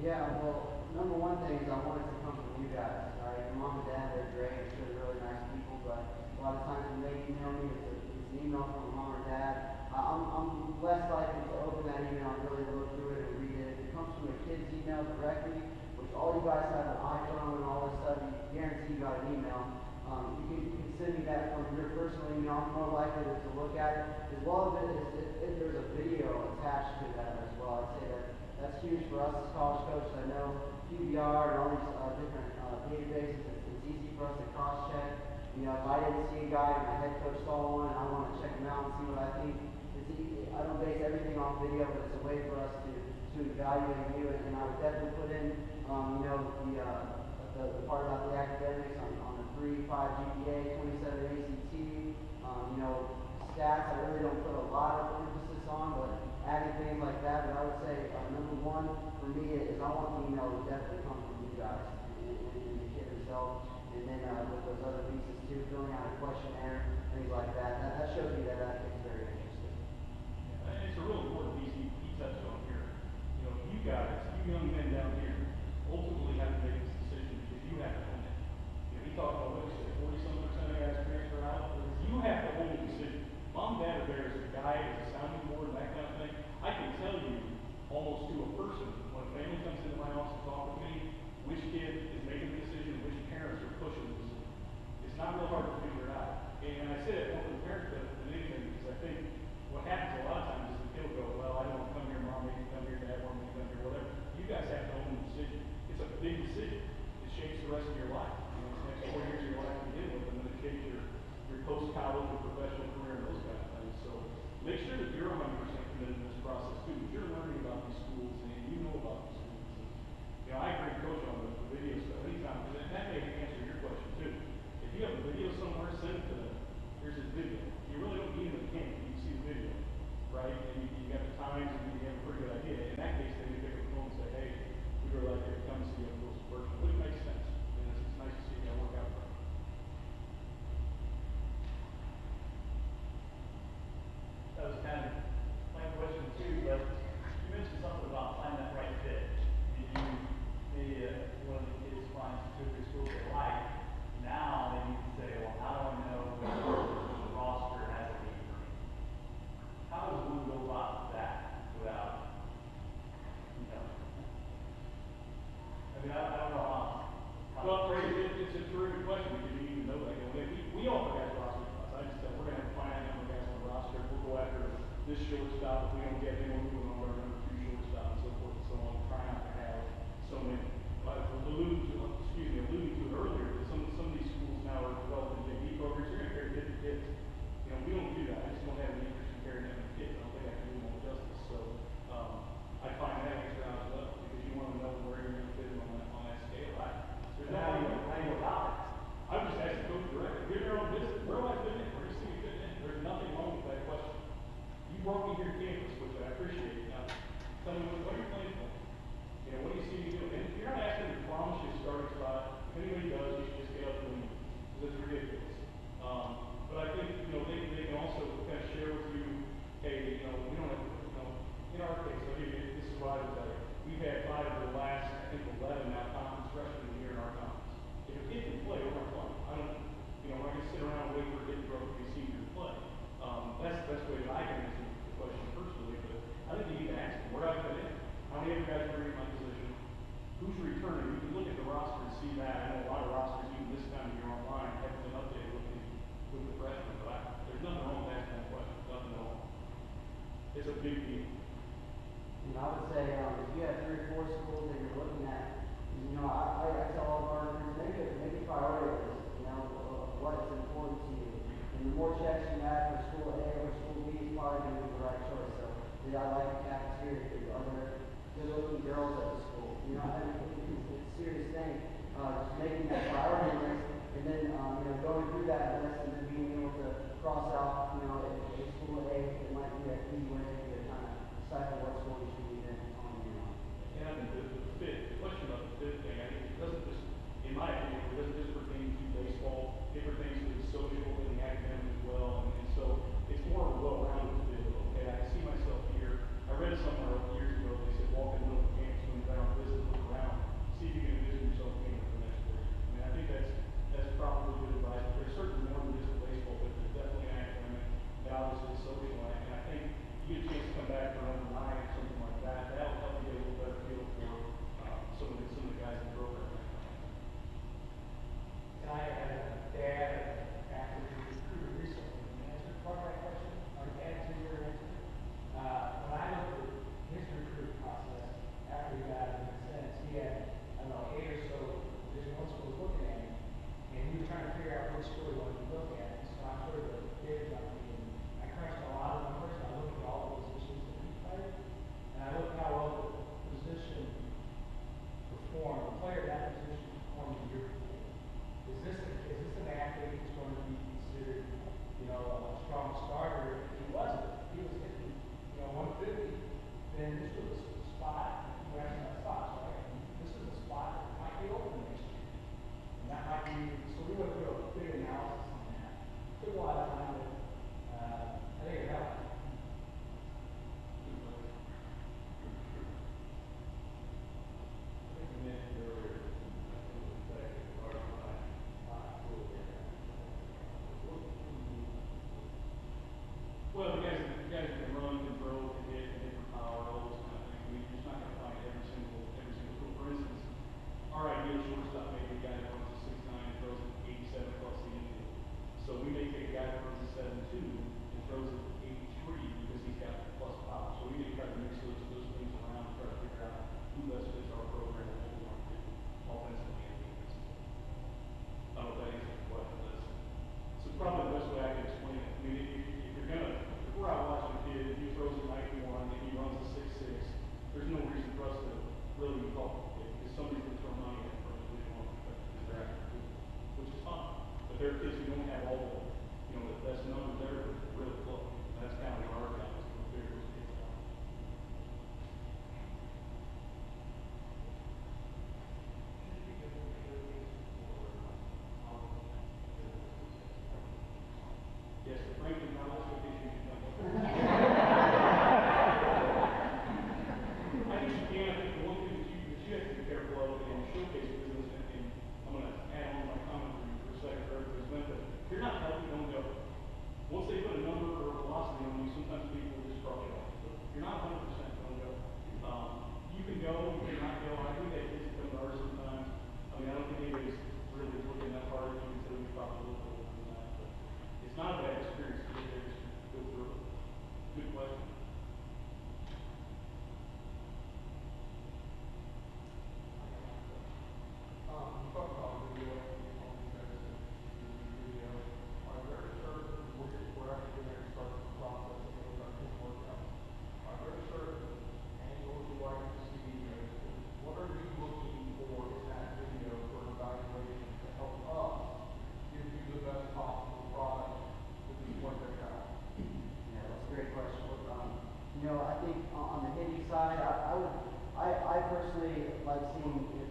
Yeah, well, number one thing is I want it to come from you guys, all right? Your mom and dad, they're great, they're really nice people, but a lot of times when they email me, it's an email from mom or dad. I'm less likely to open that email and really look through it and read it. If it comes from a kid's email directly, which all you guys have an iPhone and all this stuff, you guarantee you got an email. You can send me that from your personal email. I'm more likely to look at it, as well as if there's a video attached to that as well. I'd say that's huge for us as college coaches. I know QBR and all these different databases, it's easy for us to cross-check. You know, if I didn't see a guy and my head coach saw one, and I want to check him out and see what I think. I don't base everything on video, but it's a way for us to evaluate you. And I would definitely put in, you know, the part about the academics on the 3.5 GPA, 27 ACT, you know, stats. I really don't put a lot of emphasis on, but adding things like that. But I would say number one for me is I want the email to definitely come from you guys and the kid himself. And then with those other pieces too, filling out a questionnaire, things like that. That shows me that kid's very interested. Yeah, and it's a real important piece he touched on here. You know, you guys, you young men down here, ultimately have to make this decision because you have to own it. You know, he talked about what he said, 40-some% of guys transfer out. You have to own the decision. Mom, dad are there as a guide, as a sounding board, and that kind of thing. I can tell you, almost to a person, when a family comes into my office to talk with me, which kid is making the decision, which parents are pushing the decision. It's not real hard to figure it out. And I say that more for the parents than anything, because I think what happens a lot of times is the kid will go, well, I don't want to come here, mom, maybe come here, dad, want me to come here, whatever. You guys have to own the decision. It's a big decision. It shapes the rest of your life. You know, it's the next 4 years of your life to begin with, and then it shapes your post-college or professional career and those kind of things. So make sure that you're 100% committed to this process too. You're learning about these schools and you know about these schools. And, you know, I agree with Coach on the video stuff anytime, because that may answer your question too. If you have a video somewhere, send it to them. Here's his video. You really don't need him at camp. You can see the video, right? And you got the times and you have a pretty good idea. In that case, they can pick up the phone and say, hey, we really like to come see you up close and personal, which makes sense. And it's nice to see that work out for them. That was kind of my question too, but you mentioned something about finding that right fit. Did you see one of the kids finds two or three schools they like? Now they need to say, well, how do I know when the roster has a need for me? How does one go about that without, you know? I mean, I don't know how. Well, it's a terrific question because you need to know that. You know, we offer guys roster spots. I just said we're going to have a finite number of guys on the roster. We'll go after this shortstop. If we don't get anyone, we'll move on to our number 2 shortstop and so forth and so on. Try not to have so many. Alluding to it earlier, that some of these schools now are developing JV programs. You're going to carry 50 kids. You know, we don't do that. I just don't have any interest in carrying that many kids. I don't think I can do them all justice. So I find that answer out as well because you want to know where you're going to fit in on that scale. There's How do nothing. you about it? I'm just asking coach directly. You're their own business. Where do I fit in? Where do you see me fitting in? There's nothing wrong with that question. You brought me here to campus, which I appreciate. Now, tell me what are you playing for? You know, what do you see me doing? And you're not asking to promise you a starting spot. If anybody does, you should just get up and leave. Because it's ridiculous. But I think, you know, they can also kind of share with you, hey, you know, we don't have, you know, in our case, so here, this is what I would tell you. We've had 5 of the last, I think, 11 now conference freshmen here in our conference. If a kid can play, we're going to play. I don't, you know, we're not going to sit around and wait for a kid to grow up to be a senior to play. That's the best way that I can answer the question personally, but I think you need to ask them, where do I fit in? How many of you guys are in my position? Who's returning? You can look at the roster and see that. I know a lot of rosters, even this time of year online, haven't been updated with the freshmen, but there's nothing wrong with asking that question. Nothing at all. It's a big deal. You know, I would say if you have 3 or 4 schools that you're looking at, you know, I tell all of our recruits, make a priority list, you know, of what is important to you. And the more checks you have for school A or school B is probably going to be the right choice. So, did I like the cafeteria? Are there good-looking girls at the school? You know, I mean, it's a serious thing. Just making that priority list, and then, you know, going through that list and then being able to cross out, you know, if school A, it might be an easy way to kind of decipher what school you should be in on, you know. And I think the fit, the question about the fit thing, I think it doesn't just, in my opinion, it doesn't just pertain to baseball. It pertains to the social and the academic as well. And so it's more of a well-rounded fit. Okay, I see myself here. I read somewhere years ago, they said walk in the middle of campus when you're out on visit, look around, see if you can envision yourself being there for the next 4 years. I mean, I think that's probably good advice. But there's certainly more than just baseball, but there's definitely an academic and obviously a social. And I think you get a chance to come back for number 9 or something like that. That'll help you get a little better feel for some of the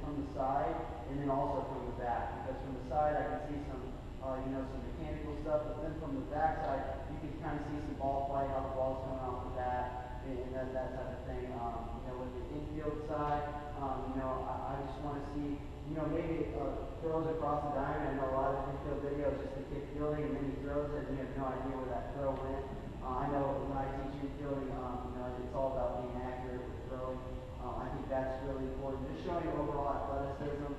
from the side and then also from the back. Because from the side I can see some, some mechanical stuff, but then from the back side, you can kind of see some ball flight, how the ball's coming off the bat, and that type of thing. With the infield side, I just want to see, maybe throws across the diamond. I know a lot of infield videos just to get fielding, and then he throws it, and you have no idea where that throw went. I know when I teach infielding, it's all about being accurate with throwing. I think that's really important. Just showing overall athleticism,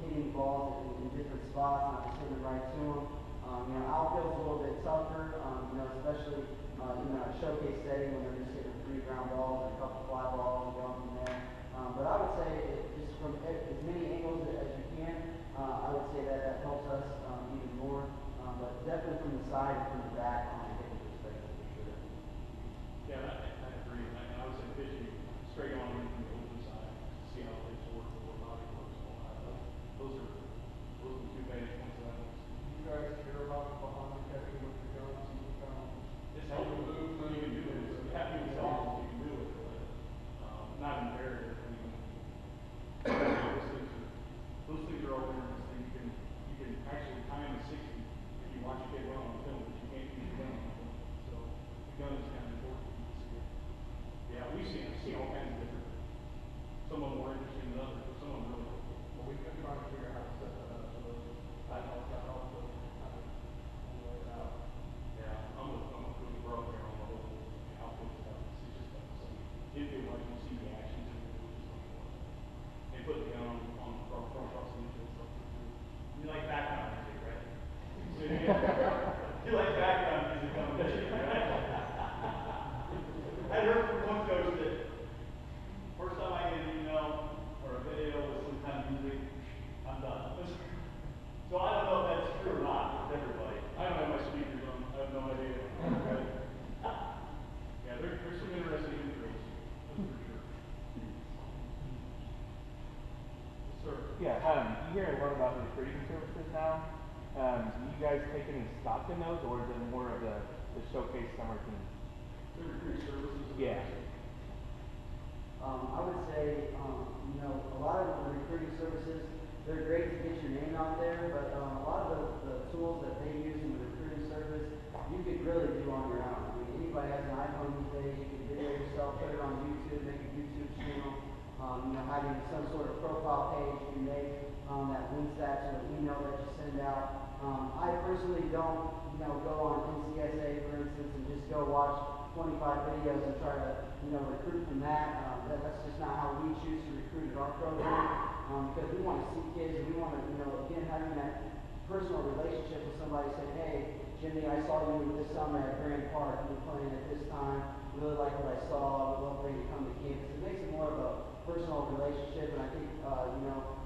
hitting balls in different spots, not just hitting right to them. Outfield's a little bit tougher, especially in a showcase setting when they're just hitting 3 ground balls and a couple fly balls and going from there. But I would say just from as many angles as you can, I would say that helps us even more. But definitely from the side and from the back on a hitting perspective for sure. Yeah, I agree. I would say pitching straight on in from the open side to see how things work or body works. Those are the 2 vantage points that I want to see. You guys care about behind catching with the guns and It's helpful. You can do it. It's happy with all you can do it, but not imperative. Those things are all there. You can actually time a 60 if you watch a kid run on film, but you can't use the gun on film. So the gun is kind of important. Yeah, we've seen all kinds of different. Some of them more interesting than others, but some of them really helpful. Well, we've been trying to figure out how to set that up, so I helped with it out. Yeah, I'm a pretty broad there on the whole output stuff. It's just like some infield, like you see the actions and and put the gun on front across the infield stuff too. You like background music, right? You like background music, don't you? I heard from one coach that first time I get an email or a video with some kind of music, I'm done. So I don't know if that's true or not with everybody. I don't have my speakers on. I have no idea. Yeah, there's some interesting intros. That's for sure. Yes, sir. Yeah, you hear a lot about recruiting services now. Do you guys take any stock in those, or is it more of the showcase summer thing? The recruiting services. Yeah. I would say, a lot of the recruiting services, they're great to get your name out there, but a lot of the tools that they use in the recruiting service, you could really do on your own. I mean, anybody has an iPhone these days, you can video yourself, put it on YouTube, make a YouTube channel, having some sort of profile page you can make that links that to an email that you send out. I personally don't, go on NCSA, for instance, and just go watch 25 videos and try to, recruit from that. That's just not how we choose to recruit at our program, because we want to see kids and we want to, again, having that personal relationship with somebody saying, hey, Jimmy, I saw you this summer at Grand Park, you were playing at this time, really like what I saw, I would love for you to come to campus. It makes it more of a personal relationship, and I think,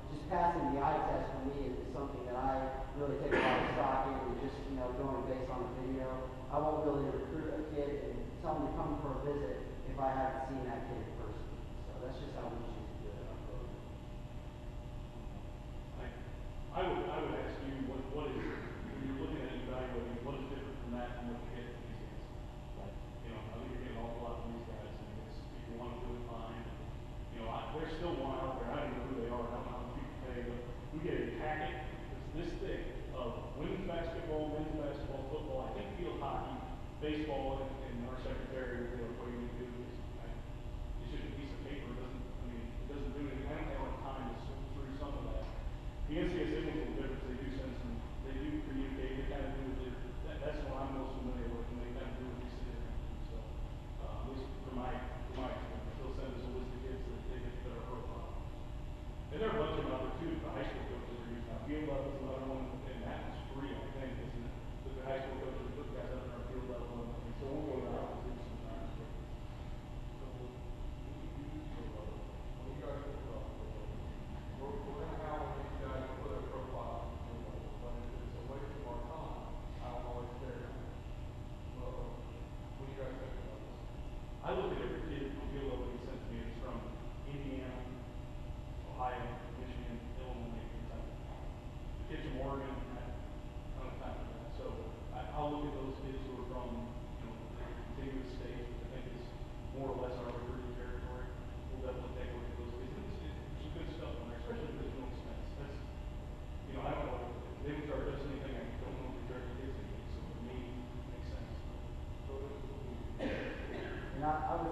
just passing the eye test for me is something that I really take a lot of stock in, and just, going based on a video. I won't really recruit a kid and tell them to come for a visit if I haven't seen that kid in person. So that's just how we choose to do it. I would ask you what is, when you're looking at evaluating, what is different from that and what you get from these guys? Like, I think you're getting an awful lot from these guys, and if you want to do it, fine. There's still one out there, I don't know who they are, I don't know how much people pay, but we get a packet that's this thick of women's basketball, men's basketball, football, I think field hockey, baseball, and our secretary, what you do is, it's just a piece of paper, it doesn't,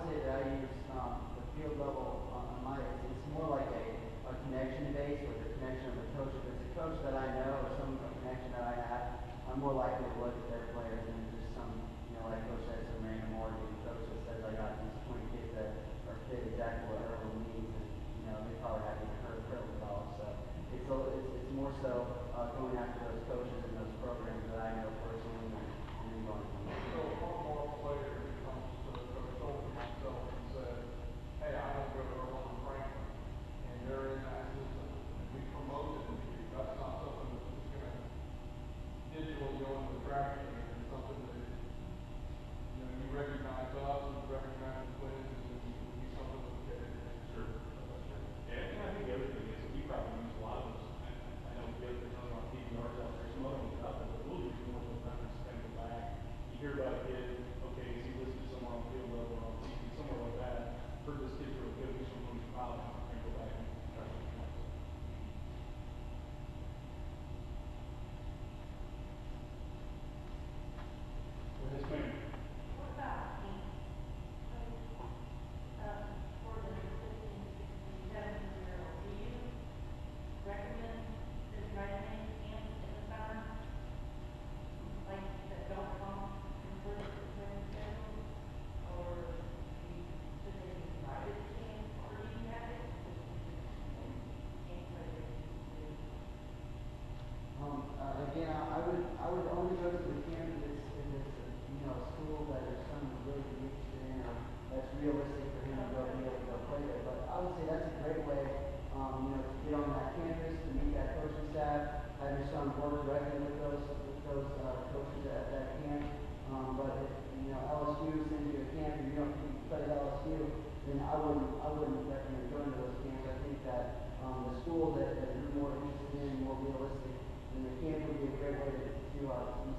say that I use, the field level on my, it's more like a connection base with the connection of the coach. If it's a coach that I know or some connection that I have, I'm more likely to look at their players than just some, like Coach said, some random Oregon coach that says I got these 20 kids that are fit exactly what Erwin needs, and, they probably haven't even heard of Erwin college. So it's more so, going after those coaches and those programs that I know personally and then going from there. So one more player comes to Coach Olson myself and says, hey, I want to go to Orlando Franklin, and they're in that system, and we promote it, that's not something that's just gonna digitally go into the trash can, it's something that, you recognize us, and recognize the players, and it would be something that we get in. Sure. Yeah, and I think the other thing is that we probably use a lot of those. I know the other thing, I don't know, PPRs out there, some other ones out there, but we'll use more sometimes to kind of go back. You hear about a kid, okay, is he listed somewhere on field level or on TV, somewhere like that, heard this kid's really good, we should move to college, and go back and try to connect. Yes, ma'am. What about the, for the 15, 16, 17-year-old, do you recommend inviting camps in the summer? Like, that don't come completely with the schedule? Or should they be invited to camp, or do you have it? Again, I would only go to the camp if it's a school that their son would really be interested in, or that's realistic for him to go be able to go play there. But I would say that's a great way, to get on that campus, to meet that coaching staff, have your son work directly with those coaches at that camp. But if, LSU sends you a camp and you don't play at LSU, then I wouldn't recommend going to those camps. I think that, the school that you're more interested in, more realistic, then the camp would be a great way to be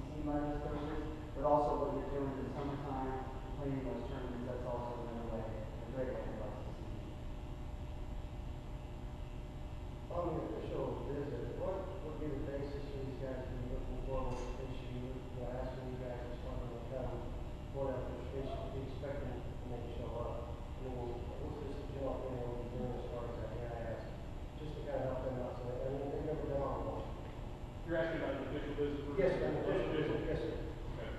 seen by those coaches, but also what you're doing in the summertime, playing those tournaments, that's also another way, a great way for us to see. On the official visit, what would be the basis for these guys to be looking forward to this year? Asking you guys to start to come for that participation, to be expecting when they show up. I mean, what's this general thing we're doing as far as that guy asks? Just to kind of help them out, so they've never been on one. You're asking about the official visit? Yes, sir. Yes, sir. Okay.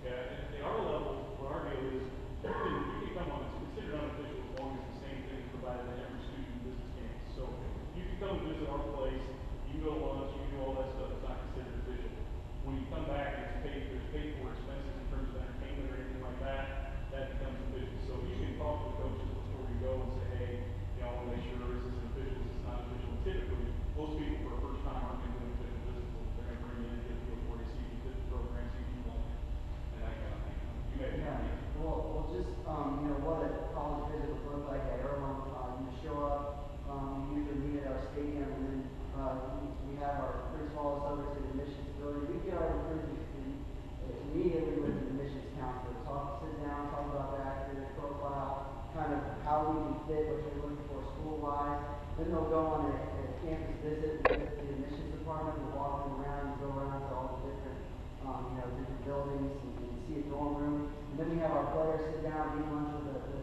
Yeah, at our level, what our deal is, you can come on, it's considered unofficial as long as the same thing is provided at every student business campus. So you can come and visit our place, you go to lunch, you do all that stuff, it's not considered official. When you come back and there's paid for expenses in terms of entertainment or anything like that, that becomes official. So you can talk to the coaches before you go and say, hey, I want to make sure is this an official, is this not official. Typically, most people for the first time aren't going to do an official visit. They're going to bring you in and get a feel for you, see if you fit the program, see if you like it, and that kind of thing. You may Yeah, well, just, what a college visit would look like at Erwin, you show up, we usually meet at our stadium, and then, we have our principals over to the admissions building. We get our recruits immediately with the admissions counselor, sit down, talk about the academic profile, kind of how we can fit what you're looking for school-wise. Then they'll go on a campus visit with the admissions department, and walk them around, and go around to all the different, different buildings, and see a dorm room. And then we have our players sit down, eat lunch with the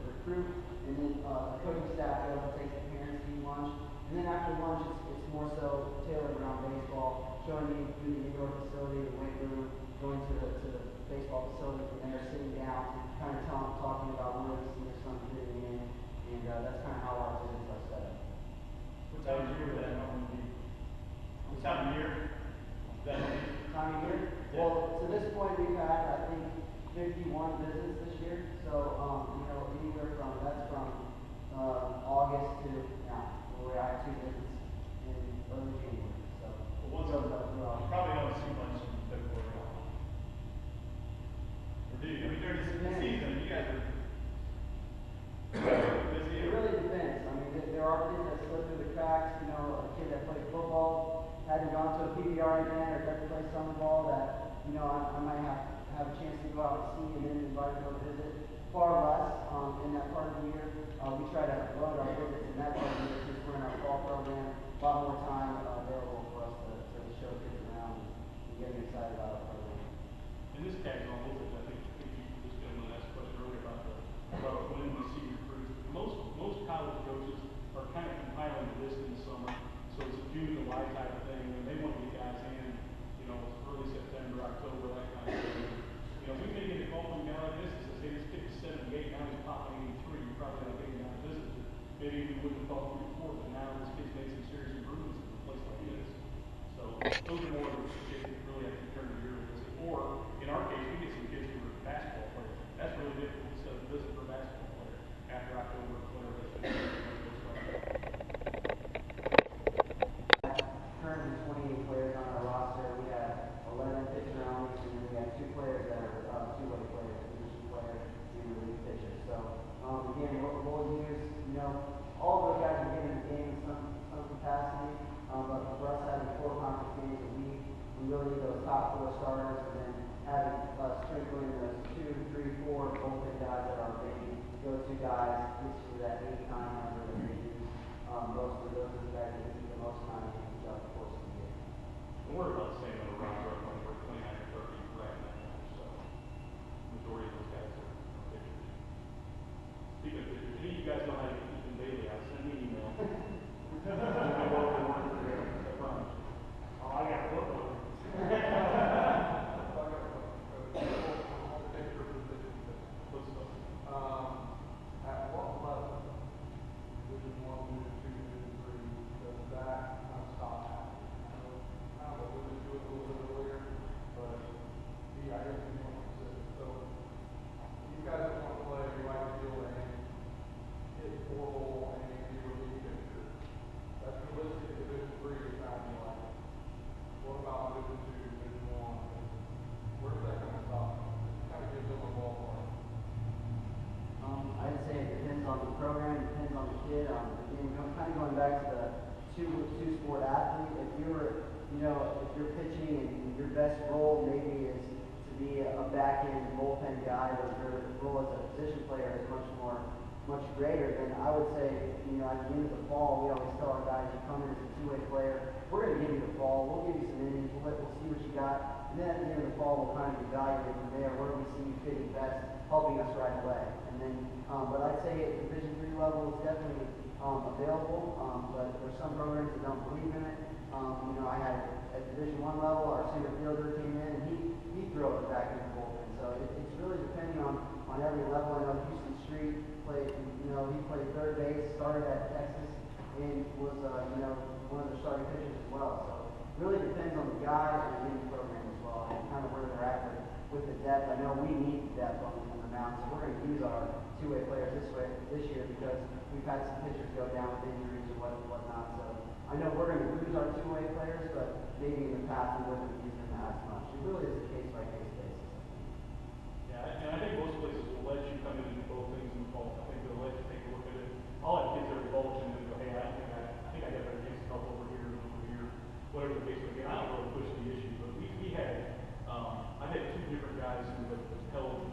recruit, and then the coaching staff goes and takes the parents to eat lunch. And then after lunch, it's more so tailored around baseball, showing you through the indoor facility, the weight room, going to the baseball facility, and they're sitting down, kind of talking about where they see their son fitting in, and that's kind of how our visits are set up. What time of year would that normally be? What time of year? That Time of year? Yeah. Well, to this point, we've had, I think, 51 visits this year, so, anywhere from, that's from, August to now, where we have 2 visits in early January, so. Well, once you probably don't see much in February. Or do you? I mean, during the season, you guys are busy. It really depends. I mean, there are kids that slip through the cracks, a kid that played football, hadn't gone to a PBR event, or got to play summer ball that, I might have a chance to go out and see and then invite them to visit. Far less, in that part of the year. We try to load our visits in that part of the year since we're in our fall program. A lot more time available for us to show kids around and get them excited about our program. In this tag on, I think you just gentleman asked a question earlier about the July type of thing, when they want to get guys in, you know, early September, October, that kind of thing. You know, we may get a call from a guy like this that says, hey, this kid is 78, now he's popping 83, you probably not getting down to visit. Maybe we wouldn't have thought before, but now this kid's made some serious improvements in a place like this. So those are more of the kids that really have to turn to your visit. Or in our case, we get some kids who are basketball players. That's really difficult to set up a visit for a basketball player after October, whatever that's Currently 28 players on our roster. We have 11 pitcher only, and then we have 2 players that are two-way players, position players, and relief pitchers. So again, we'll use, you know, all of those guys are getting the game in some capacity. But for us having 4 conference games a week, we really need those top 4 starters, and then having sprinkling those 2, 3, 4 bullpen guys that are maybe go-to guys, gets you that 8, 9 number that they use. Most of those are the guys that get the most time throughout the course of the year. And we're about the same number of rounds, we're 29 or 30 right now, so majority of those guys are pitchers. Speaking of pitchers, any of you guys know how to get Ethan Bailey out, send me an email. Oh, I got one more. At what level, Division 1, Division 2, Division 3, does that kind of stop happening? I know, we just do it a little bit earlier, but I guess we want to consider. So, you guys that want to play, you like to deal and hit 4-hole and be a relief pitcher. That's realistic. Division 3 is not like. What about Division 2, Division 1? Where does that kind of stop? Kind of gives them a ballpark. I'd say it depends on the program, depends on the kid. Again, kind of going back to the two-sport athlete. If you're, you know, if you're pitching and your best role maybe is to be a back-end bullpen guy, but your role as a position player is much greater, then I would say, you know, at the end of the fall, we always tell our guys, you come in as a two-way player, we're going to give you the fall, we'll give you some innings, we'll see what you got, and then at the end of the fall, we'll kind of evaluate from there, where do we see you fitting best, helping us right away. And then, but I'd say at Division 3 level, it's definitely available, but there's some programs that don't believe in it. You know, I had at Division 1 level, our center fielder came in, and he threw it back in the bullpen. So it's really depending on every level. I know Houston Street played, you know, he played third base, started at Texas, and was, you know, one of the starting pitchers as well. So it really depends on the guy and the program as well, and kind of where they're at with the depth. I know we need depth on the mound, so we're going to use our two-way players this year because we've had some pitchers go down with injuries or whatnot. So I know we're going to lose our two-way players, but maybe in the past we wouldn't have used them as much. It really is a case-by-case basis. Yeah, and I think most places will let you come in and do both things in the fall. I think they'll let you take a look at it. I'll have kids that are bulging and go, hey, I think I got better chance to help over here, whatever the case may be. I don't really push the issue, but we had, I had 2 different guys who have held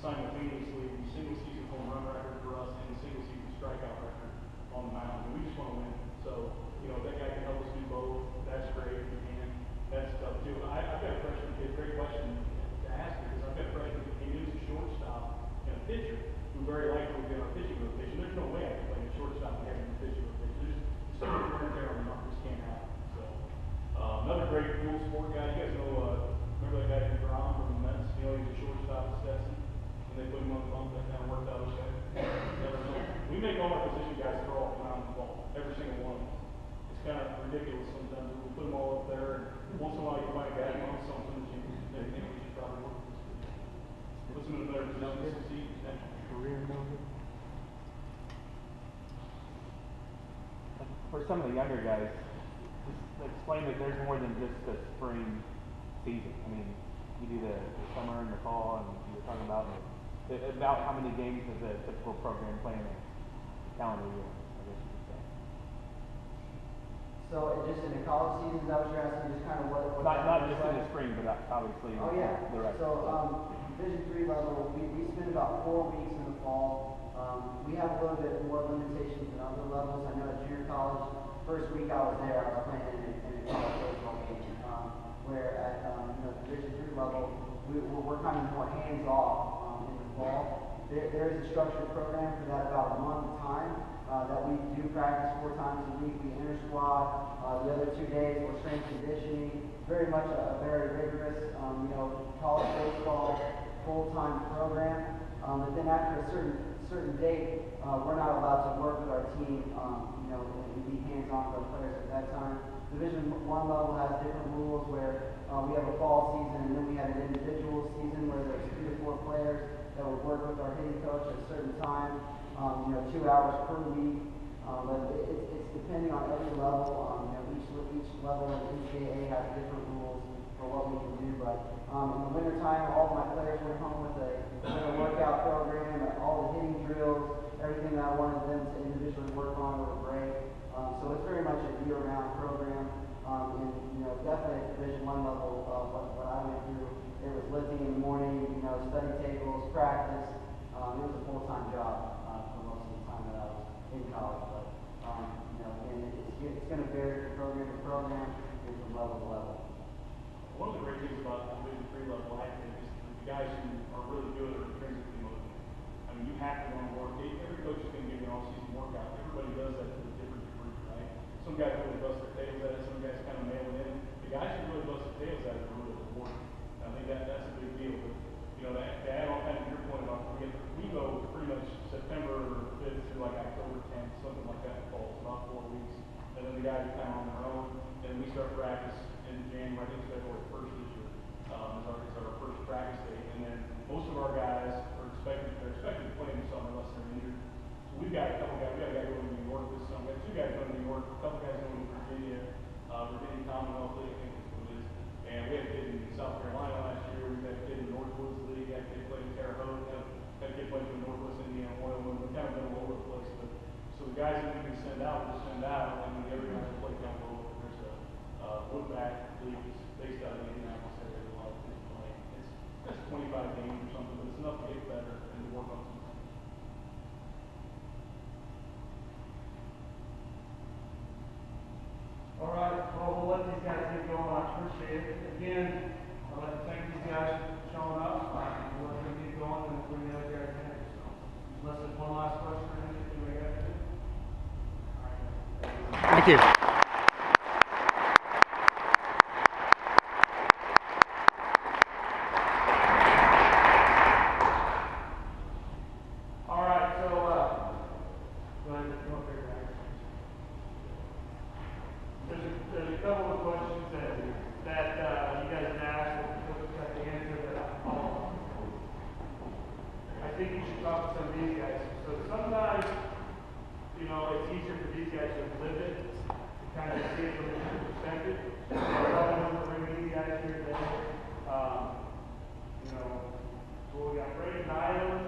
simultaneously the single season home run record for us and the single season strikeout record on the mound. And we just want to win. So, you know, if that guy can help us do both, that's great. If he can, that's tough too. I've got a freshman kid, great question to ask because I've got a freshman kid, he is a shortstop and a pitcher who very likely will be on our pitching rotation. There's no way I can play a shortstop and have him in the pitching rotation. There's just so much wear and tear on the arm, this can't happen. So, another great dual sport guy. You guys know, remember that guy from Brown from the Mets? You know, he's a shortstop at Stetson. And they put him on the bump, that kind of worked out okay. Never know. We make all our position guys throw off the mound the ball, every single one. It's kind of ridiculous sometimes. We put them all up there, and once in a while you find a guy who wants something that you think we should probably work with. Puts them in a better position to succeed. Career mode. For some of the younger guys, just explain that there's more than just the spring season. I mean, you do the summer and the fall, and you were talking about how many games does a typical program play in a calendar year, I guess you could say. So just in the college season, is that what you're asking? Just kind of what Not just in the spring, but obviously oh yeah. the rest. So Division 3 level, we spend about 4 weeks in the fall. We have a little bit more limitations than other levels. I know at junior college, first week I was there, I was playing in a college baseball game. Where at you know, Division 3 level, we're kind of more hands off in the fall. There is a structured program for that about a month time. that we do practice 4 times a week. We inter squad. The other 2 days we're strength conditioning. Very much a very rigorous, college baseball full-time program. But then after a certain date, we're not allowed to work with our team, and be hands-on with our players at that time. Division I level has different rules where we have a fall season, and then we have an individual season where there's 3 to 4 players that would work with our hitting coach at a certain time, 2 hours per week. But it's depending on every level. Each level in NCAA has different rules for what we can do. But in the wintertime, all of my players went home with a workout program, all the hitting drills, everything that I wanted them to individually work on were great. So it's very much a year-round program. Definitely at Division I level, what I went through, there was lifting in the morning, study tables, practice. It was a full-time job for most of the time that I was in college. But it's going to vary from program to program and from level to level. One of the great things about the Division III level, I think, is the guys who are really good are intrinsically motivated. I mean, you have to want to work. Every coach is going to give you an all-season workout. Everybody does that to a different degree, right? Some guys really bust their tails at it. Some guys kind of mail it in. The guys who really bust their tails at it are really rewarded. I think that's a big deal. But, to add on kind of your point about we go pretty much September 5th through like October 10th, something like that falls, about 4 weeks. And then the guys are kind of on their own. And we start practice in January, I think it's February 1st this year, is our first practice date. And then most of our guys are expected to play in the summer unless they're injured. So we've got a couple guys, we got a guy going to New York this summer. We got 2 guys going to New York, a couple guys going to Virginia, Virginia Commonwealth League, I think is what it is. And we had a kid in South Carolina last year, we had a kid in Northwoods League, had a kid playing in Terre Haute, had a kid playing for Northwest Indiana Oil, and we've kind of been all over the place. But so the guys that we can send out, we'll send out, and then the other guys will play down below. There's a Woodback League that's based out of Indianapolis area. A lot of kids playing. It's 25 games or something, but it's enough to get better and to work on some. All right, well, we'll let these guys get going. I appreciate it. Again, I'd like to thank these guys for showing up. We'll let them get going and bring the other guys in. Unless there's one last question or anything we got to do. All right. Thank you. All right, so go ahead. Come up here, guys. There's a couple of questions that you guys have asked that got the answer that I think you should talk to some of these guys. So sometimes, it's easier for these guys to live it, to kind of see it from a different perspective. So I probably want to bring these guys here today. So we got Brayden Island,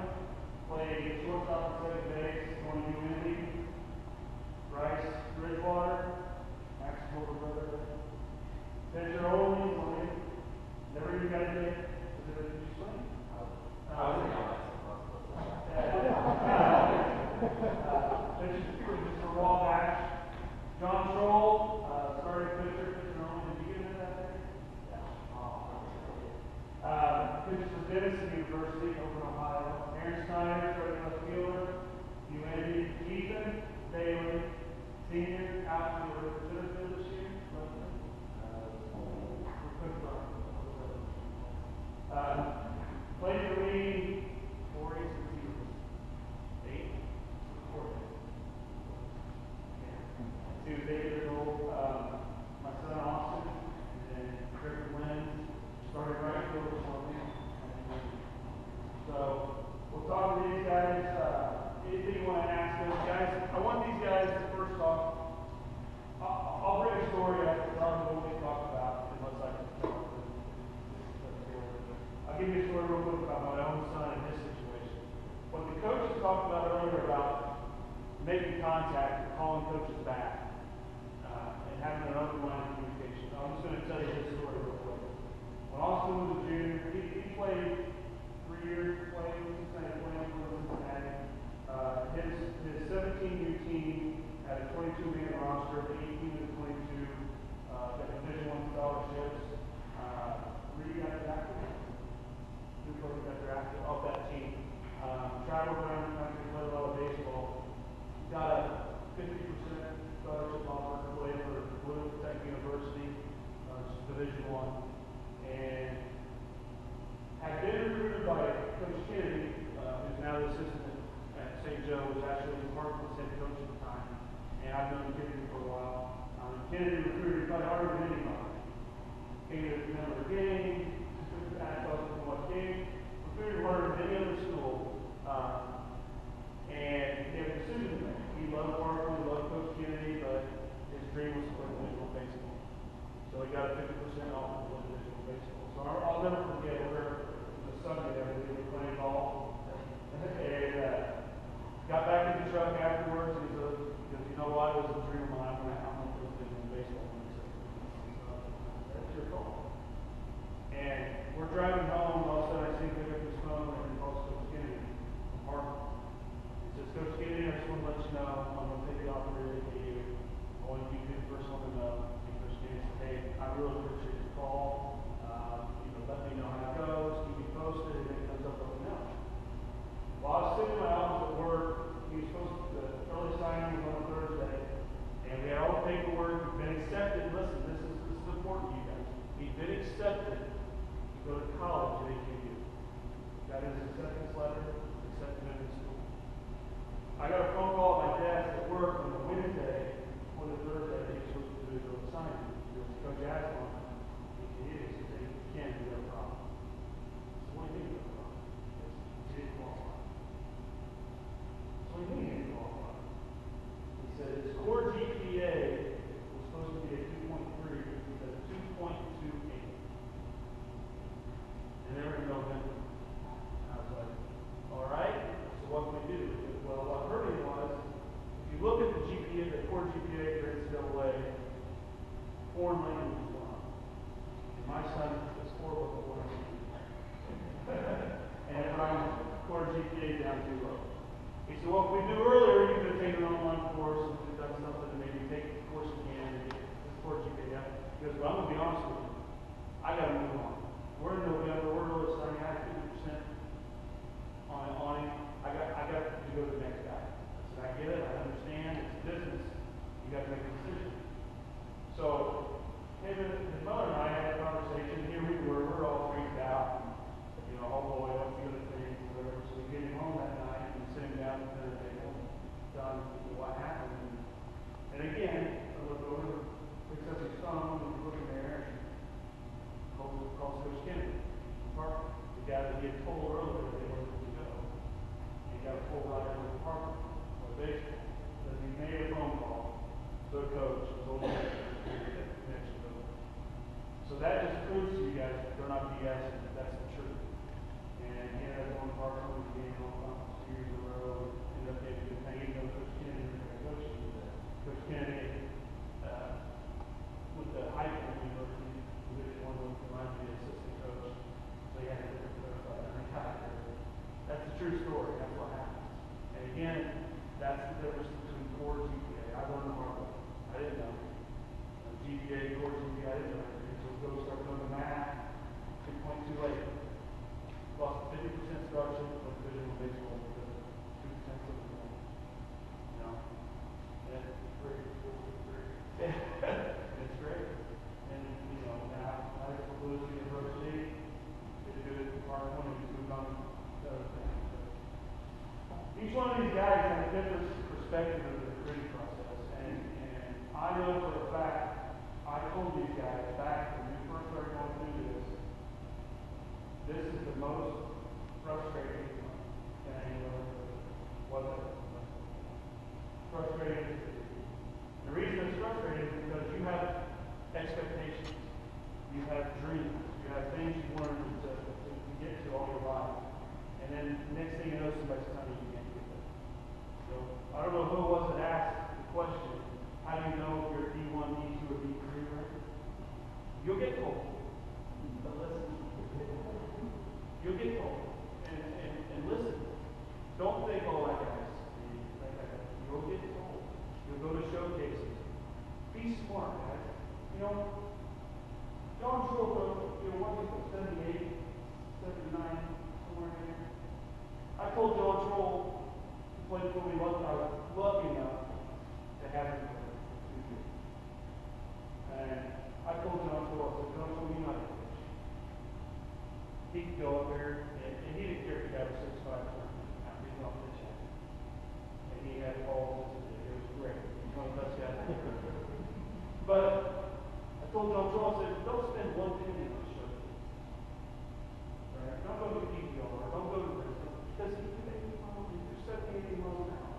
played shortstop and second base, going to UND. Bryce Bridgewater, Max older brother. Pitcher only, never even got a day. Did you swing? Pitcher Mr. Wabash, One, and had been recruited by Coach Kennedy, who's now the assistant at St. Joe, was actually Hartford's head coach at the time, and I've known Kennedy for a while. Kennedy recruited probably harder than anybody. Came to another game, I thought it was what game, recruited harder than any other school, and he had a decision to make. He loved Hartford, he loved Coach Kennedy, but his dream was to play divisional baseball. So he got 50% off of divisional baseball. So I'll never forget where the Sunday that we were playing golf, and got back in the truck afterwards, and he said, because you know what, it was a dream of mine when I'm going to play divisional baseball. And he said, that's your call. And we're driving home, and all of a sudden I see him pick up his phone, and he calls Coach Kennedy from Hartford. He says, Coach Kennedy, I just want to let you know, I'm going to take the opportunity to you. I want you to be the first one to know. And Coach Kennedy said, hey, I really appreciate your call. Let me know how it goes, keep me posted, and it comes up, let me know. While I was sitting in my office at work, he was supposed to, the early signing was on a Thursday, and we had all the paperwork, he'd been accepted. Listen, this is important to you guys. He'd been accepted to go to college at AKU. Got his acceptance letter, accepted him in school. I got a phone call at my desk at work on the Wednesday, on the Thursday, he was supposed to do his early signing. It was Coach Aslan. He is. He said, you can't do that problem. So what do you mean you have a problem? He didn't qualify. So what do you mean he didn't qualify? He said his core GPA was supposed to be a 2.3, he said 2.28. And they were in November. And I was like, all right, so what can we do? Well, what hurt me was, if you look at the GPA, the core GPA for NCAA, foreign language was one. And my son is horrible at foreign language. And it brought his core GPA down too low. He said, well, if we do earlier, you could have taken an online course and done something to maybe take the course again and get the core GPA down. He goes, but I'm going to be honest with you. I got to move on. We're in November, we're really starting out 50% on it. I got to go to the next guy. I said, I get it, I understand, it's a business. You got to make a decision. So, his mother and I had a conversation. Here we were all freaked out. Oh boy, what's the other thing, whatever. So we get him home that night and send him down to the dinner table, done what happened. And again, I look over, picks up his phone, and he's looking there, and calls Coach Kennedy, the guy that he had told earlier that he wasn't going to go. And he got a full ride over the department or baseball. Because he made a phone call to the coach, the whole connection. So that just proves to you guys that they're not BSing, that's the truth. And he ended up going to Barcelona game all 2 years in a row, ended up getting a good thing. Even though Coach Kennedy was a coach, Coach Kennedy with the high school university, Division I was allowed to be an assistant coach. So he had a different coach by the time. That's the true story, that's what happens. And again, that's the difference between core GPA. I learned the hard way. I didn't know. GPA, core GPA, I didn't know. So go start doing the math, 2.28. Lost 50% structure with divisional baseball because 2% football. You know? And it's great. It's great. And, now I went to Lewis University, did good at Department 1, and just moved on to other things. Each one of these guys has a different perspective of the recruiting process. And I know for a fact, I told these guys back when we first started going through this is the most frustrating thing, was it? Frustrating. The reason it's frustrating is because you have expectations, you have dreams, you have things you wanted to get to all your life. And then next thing you know, somebody's telling you can't get there. So I don't know who it was that asked the question, how do you know if you're D1, D2, or D3 right? You'll get told. But listen. You'll get told. And listen. Don't think, oh, I got this. You'll get told. You'll go to showcases. Be smart, guys. John Troll, what was it, 78, 79, somewhere in there. I told John Troll, who played for me, I was lucky enough to have him play. And I told John Troll, I said, John Troll, he could go up there, and he didn't care if the guy was 6'5" or something. He was off the chat. And he had balls, and it was great. He's one of the best guys I've ever heard. But I told John Joel, I said, don't spend one penny on a shirt. Right? Don't go to PPR, don't go to this, because you're 70, 80 miles an hour.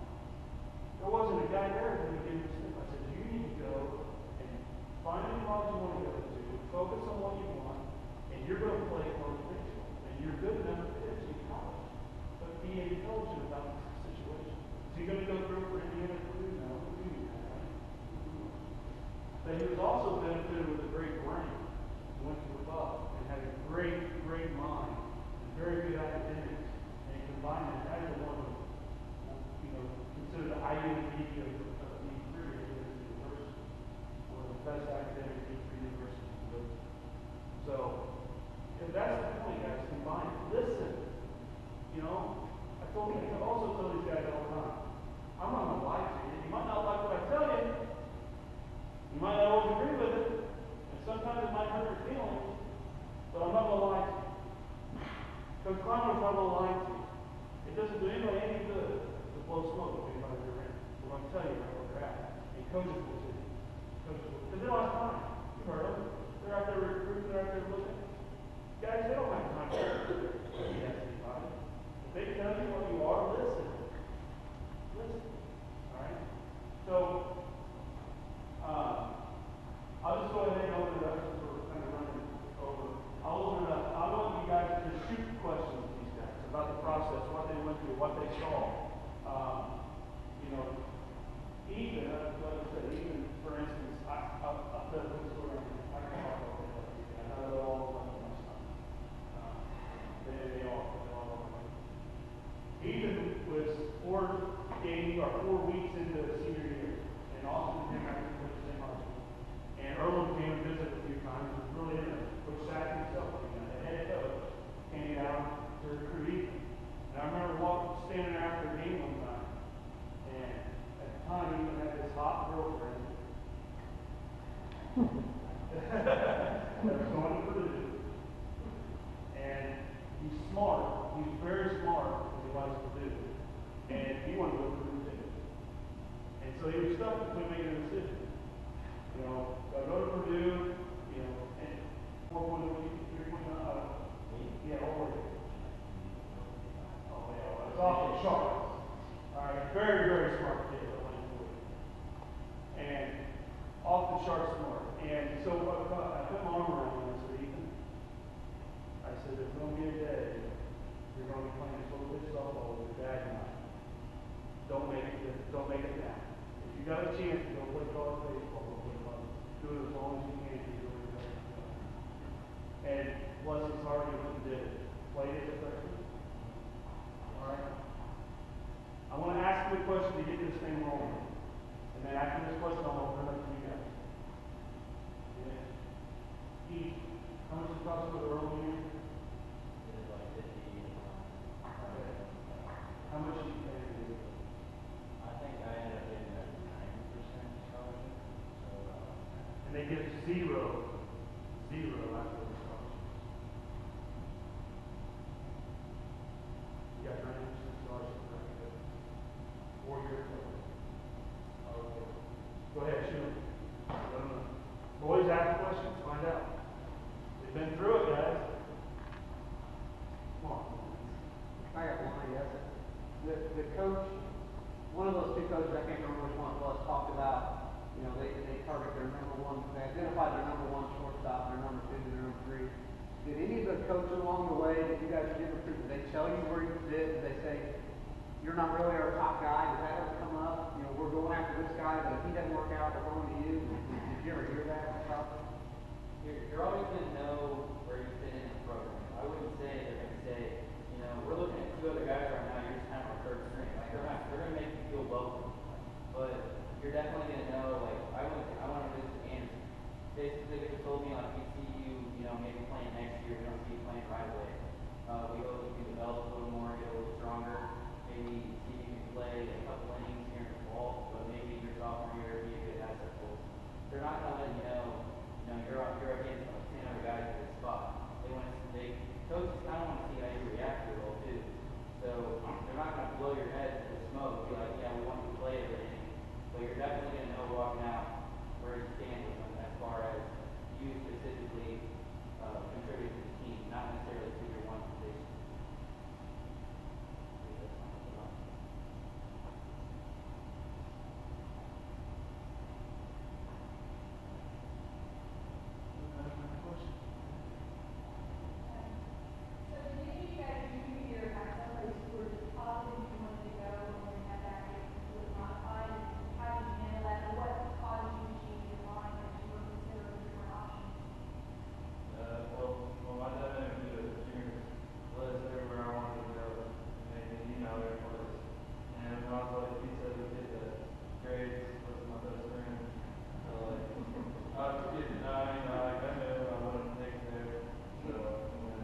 There wasn't a guy there when we gave him a slip. I said, you need to go and find any lodge you want to go to, focus on what you want, and you're going to play college baseball. And you're good enough to finish in college. But be intelligent about the situation. Is he going to go through for Indiana Purdue? No, we do that, right? But he was also benefited with a great brain. He went to the Buff and had a great, great mind, and very good academics, and he combined it as one of, considered the IUP of D3 at University University, one of the best academic D3 universities to go to. So, that's the point, guys. Combine it. Listen. I also tell these guys all the time, I'm not going to lie to you. You might not like what I tell you. You might not always agree with it. And sometimes it might hurt your feelings. But I'm not going to lie to you. Coach Kleiner's not going to lie to you. It doesn't do anybody any good to blow smoke if anybody's ever in. We're going to tell you where they're at. And coaches will too. Because they don't have time. You've heard them. They're out there recruiting. They're out there looking. Guys, they don't have time to yes, anybody. If they tell you what you are, listen. Listen. All right? So, I'll just go ahead and open it up since we're kind of running over. I'll open it up. I want you guys to shoot questions with these guys about the process, what they went through, what they saw. Even, like I said, even for instance, I'll tell you a story. I can talk about it. I know they're all over my stuff. They all over my. Even was 4 weeks into the senior year, and Austin came back to the same high school. And Erlen came and visited a few times. It was really interesting. Coach Sack himself, the head coach, came down to recruit Ethan. And I remember standing after the game one time, and at the time Ethan had this hot girlfriend that was going to Purdue. And he's smart. He's very smart when he likes Purdue. And he wanted to go to Purdue too. And so he was stuck between making a decision. Do I go to Purdue, and 4.0, 3.0, yeah, over it. Oh, yeah, it's off the charts. All right, very, very smart kid. And off the charts smart. And so I put my arm around him and I said, Ethan, I said, there's going to be a day you're going to be playing so good softball with your dad and I. Don't make it now. If you got a chance to go play college baseball, go play college. Do it as long as you can. Do it as you can. And bless his heart, he went and did it. Played it as a freshman. All right. I want to ask you a question to get this thing rolling. And then after this question, I'll open it up to you guys. Yeah. Keith, how much it cost for the early year? How much did you pay to do it? I think I ended up getting a 90% scholarship. And they give zero after the scholarships. You got 90% scholarship, right? 4 years old. Okay. Go ahead, shoot. Boys, ask questions, find out. They've been through it, guys. Come on. I got one, I guess. The coach, one of those two coaches, I can't remember which one it was, talked about, they target their number one, they identify their number one shortstop, their number two, their number three. Did any of the coaches along the way that you guys did recruit, did they tell you where you sit? Did they say, you're not really our top guy? Did that ever come up? We're going after this guy, but if he doesn't work out, we're going to you. Did you ever hear that? You're always going to know where you fit in the program. I wouldn't say they're going to say, we're looking at 2 other guys right now, you're just kind of a third string. Like, they're going to make you feel welcome. But you're definitely going to know, I want to visit Anderson. They specifically told me, we see you, maybe playing next year, we don't see you playing right away. We hope you can develop a little more, get a little stronger, maybe see if you can play a couple innings here in the fall, but maybe your sophomore year, be a good asset for us. They're not going to let you know, you're against 10 other guys at this spot. They coaches kind of want to see how you react to it all too. So they're not going to blow your head with smoke, be like, yeah, we want you to play everything, but you're definitely going to know walking out where you stand with them as far as you specifically contribute to the team, not necessarily to your one position. So did any of you guys junior year have somebody who were just positive you wanted to go and then have that get was modified? How did you handle that? And what caused you to change your mind as you were considering different options? Well, my dad made me do a junior list everywhere I wanted to go, and made me email every place. And when I was like, he said we get the grades with my best friend. So like, I was getting 9, like I knew I wanted to take there. So and then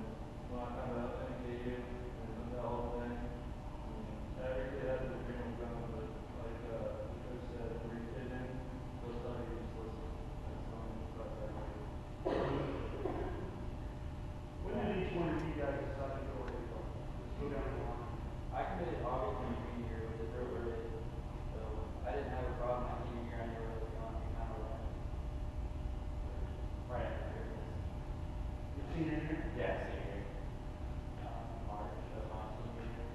when I found out NKU and the whole thing, every kid has a dream of going, but like the coach said, where you fit in, those studies just listen. That's the only stuff I do. When did each one of you guys decide to go where you go? Let's go down the line. I committed August my junior year, which is real early. So I didn't have a problem my senior year. I knew where I was going. I kind of went right after Christmas. Your senior year? Yeah, senior year. March of my senior year.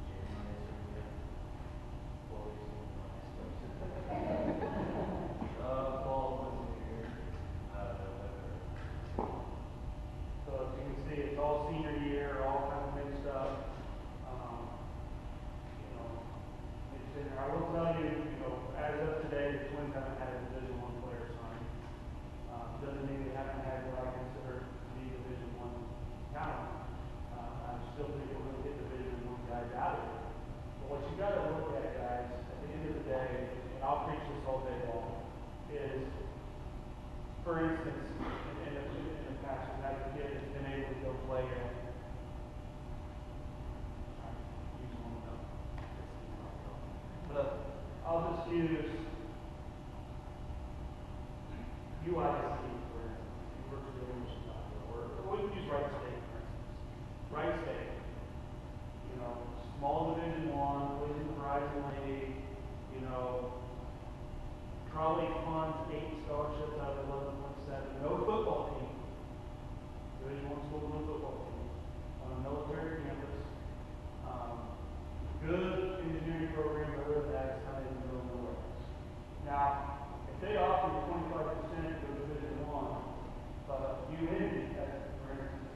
January senior year. 4 weeks into my Fall was senior year. November. So as you can see, it's all senior year, all kind of mixed up. You know, it's in there. I will tell you, you know, as of today, the Twins haven't had a Division I player signed. Doesn't mean they haven't had what I consider to be Division I talent. I still think we're going to get Division I guys out of it. But what you got to look at, guys, at the end of the day, and I'll preach this all day long, is, for instance, in the past, when that kid has been able to go play at but I'll just use UIC, for instance, University of Chicago, or we can use Wright State, for instance. Wright State, you know, small Division I, plays in the Horizon League, you know, probably funds 8 scholarships out of 11.7, no football team. Division I school, no football team. On a military campus. Good engineering program, but other than that, it's kind of in the middle of nowhere. Now, if they offer you 25% to Division I, but UND, for instance,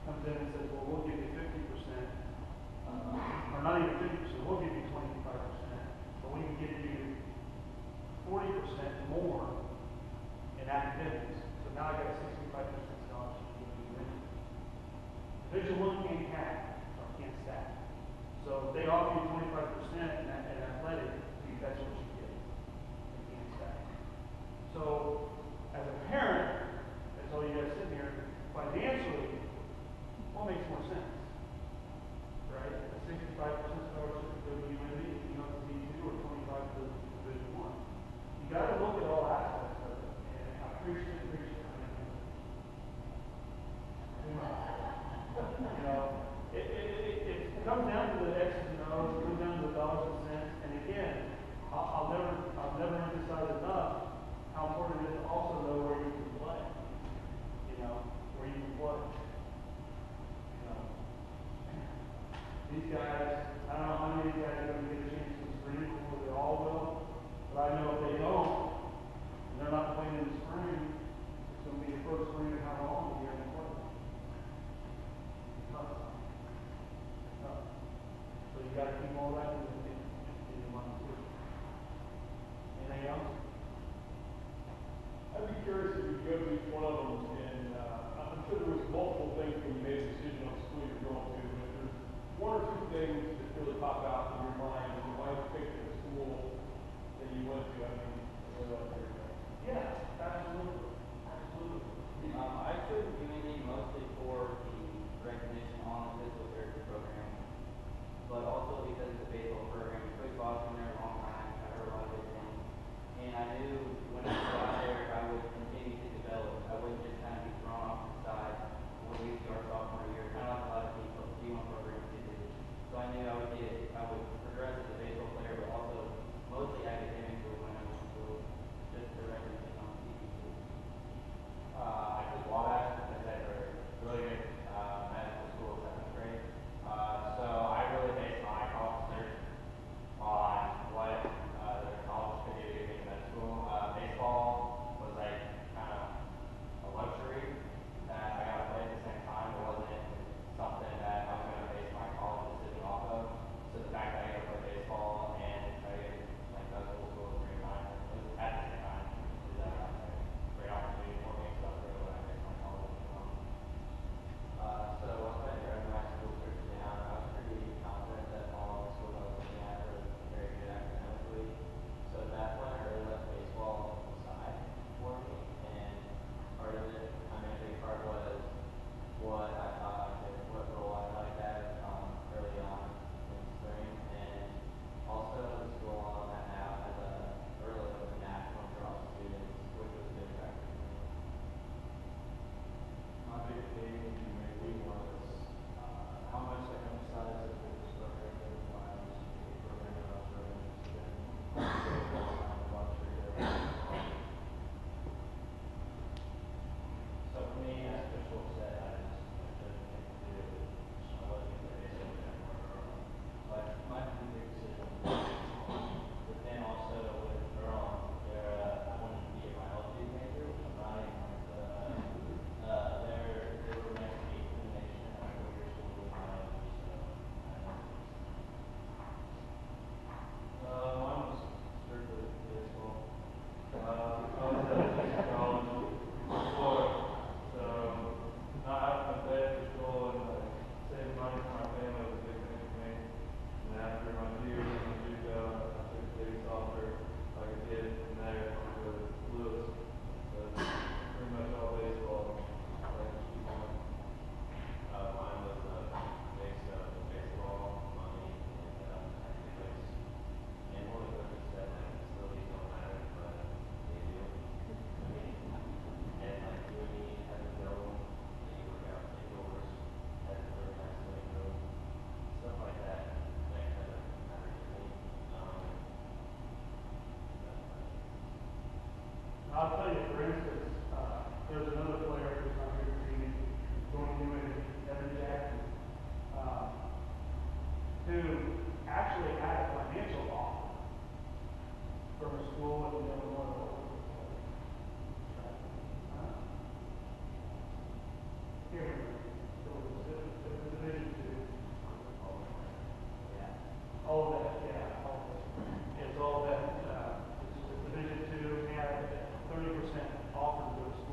comes in and says, well, we'll give you 50%, or not even 50%, we'll give you 25%, but we can give you 40% more in academics. So now I got a 65% scholarship to UND. Division I can't have, or can't stack. So if they offer you 25% in athletic, that's what you get. You can't stack. So as a parent, that's all you guys sitting here, financially, what makes more sense? Right? A 65% scholarship to go to UND, you know, to D2, or 25 to Division I. You got to look at all aspects of it, and I appreciate it. You know, it comes down to the X's and O's, it comes down to the dollars and cents, and again, I'll never emphasize enough how important it is to also know where you can play. You know, where you can play. You know, these guys, I don't know how many of these guys are going to get a chance to spring, hopefully they all will, but I know if they don't, and they're not playing in the spring, it's going to be the first spring in how long they're going to play. So you got to keep all that in your mind too. Anything else? I'd be curious if you go to each one of them, and I'm sure there was multiple things when you made a decision on the school you're going to, but if there's one or two things that really pop out in your mind, and why you picked the school that you went to, I mean, I really like to hear that. Yeah, absolutely. Absolutely. I chose UND mostly for the recognition on the physical therapy program, but also because it's a baseball program. Coach Boston there a long time. I heard a lot of good things, and I knew when I got there I would continue to develop. I wouldn't just kind of be thrown off to the side when we start sophomore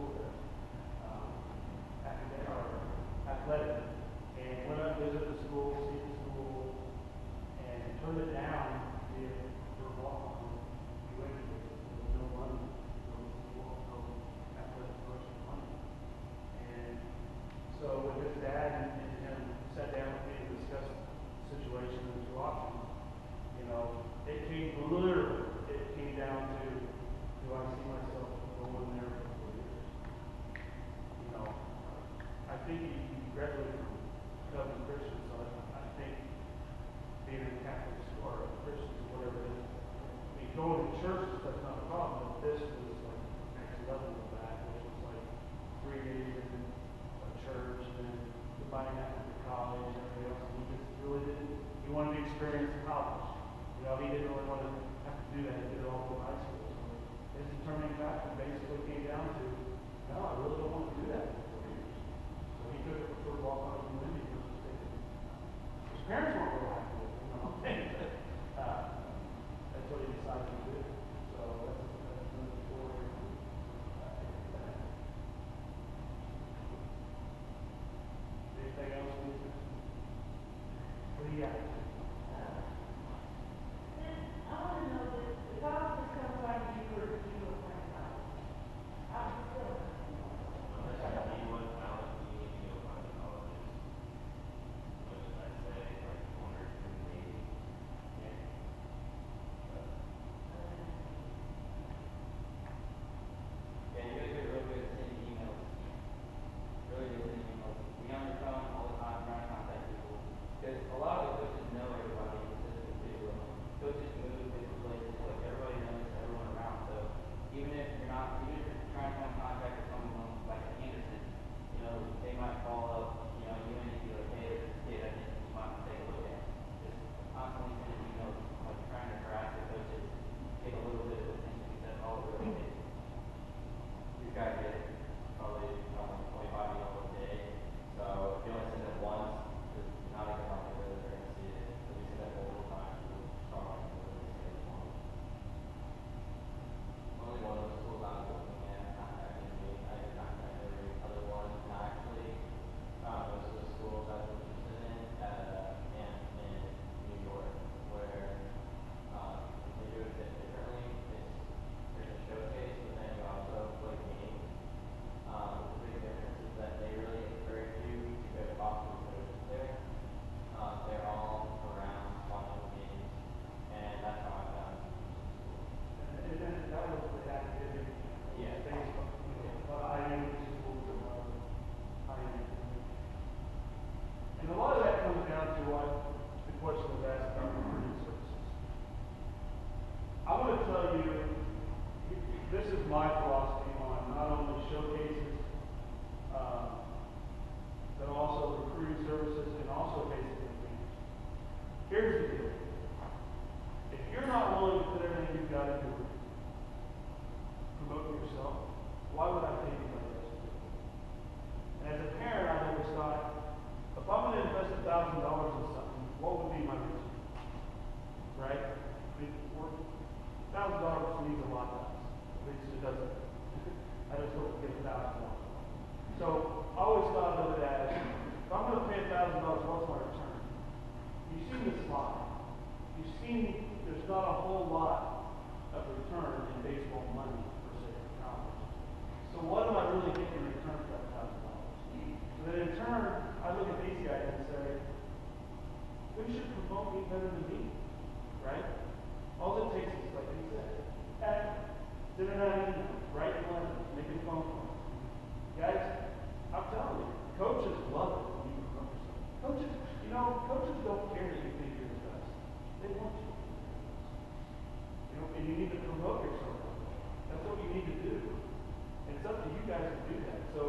school there. Academic, or athletic, and went up, visited the school, see the school, and turned it down for a walk on. He went to it. There was no money, no athletic person money. And so when his dad and him sat down with me to discuss the situation and the two options, you know, it came down to, do I see myself going there for 4 years? You know, I think he graduated from Covenant Christian, so I think being a Catholic or a Christian, whatever it is, I mean, going to church, that's not a problem, but this was like next level of that, which was like 3 days in a church, and then combining that with the college and everything else, and he just really didn't, he wanted to experience college. You know, he didn't really want to have to do that, he did it all through high school. So his determining factor basically came down to, no, I really don't want to do that for 4 years. So he took it for a walk on his limb, he was taking. His parents weren't real happy with him, you know, that's what he decided to do. So that's another story. Anything else, Lisa? What do you got? I want to know this, the college is coming back to you for a friend college. I'm still. Yeah, you guys are real good at sending emails. Really good at sending emails. Be on your phone all the time, trying to contact people. Because a lot of the coaches know everybody in the system too. Coaches move different places, like everybody knows everyone around. So even if you're trying to come in contact with someone like Anderson, you know, they might call up, you know, you and be like, hey, there's this kid I think you might want to take a look at. Just constantly sending emails, like trying to harass the coaches, get a little bit of attention because that's all it really takes. You guys get probably 25 emails a day. So if you only send it once, there's not even likelihood that they're going to see it. So we send it multiple times. Only one of the schools I'm looking at contacting me. I can contact every other one. And actually, most of the schools I was interested in and in New York, where they do it a bit differently. There's a showcase, but then you also play games. The big difference is that they really encourage you to go talk to the coaches there. They're all around watching games, and that's how I found it. And then that was the academic. Yeah. Facebook, you know, but I knew schools and I knew. And a lot of that comes down to what the question was asked about recruiting services. I want to tell you, this is my philosophy on not only showcases, but also recruiting services and also basic things. Here's the deal. If you're not willing to put everything you've got into it, promote yourself, why would I pay anybody else to do it? And as a parent, I've always thought, if I'm going to invest $1,000 in something, what would be my return? Right? I mean, $1,000 means a lot to us. At least it doesn't. I just don't get $1,000. So I always thought of it as, if I'm going to pay $1,000, what's my return? You've seen the slide. You've seen there's not a whole lot of return in baseball money per se for college. So what am I really getting in return for that $1,000? So then in turn, I look at these guys and say, who should promote me better than me? Right? All it takes is, like he said, sending out an email, writing letters, making phone calls. Guys, I'm telling you, coaches love it when you promote yourself. Coaches, you know, coaches don't care that you think you're the best. They want you to be the best. You know, and you need to promote yourself. That's what you need to do. And it's up to you guys to do that. So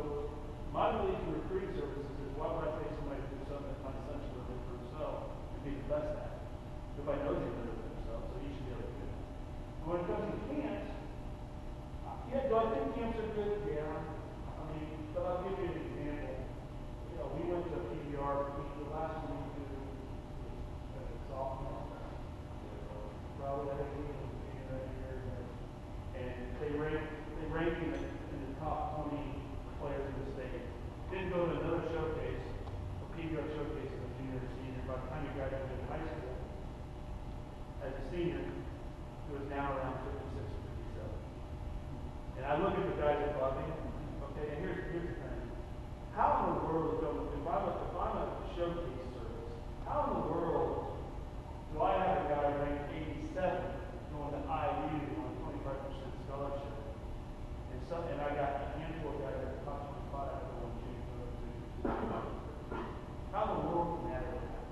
my belief in recruiting services is, why would I pay somebody to do something that my son should have done for himself and be the best at it? Nobody knows he's better than himself, so you should be able to do it. But when it comes to camps, yeah, do I think camps are good? Yeah. I mean, but and I got a handful of guys that are top 25 for one shoot for those two. How in the world can that ever happen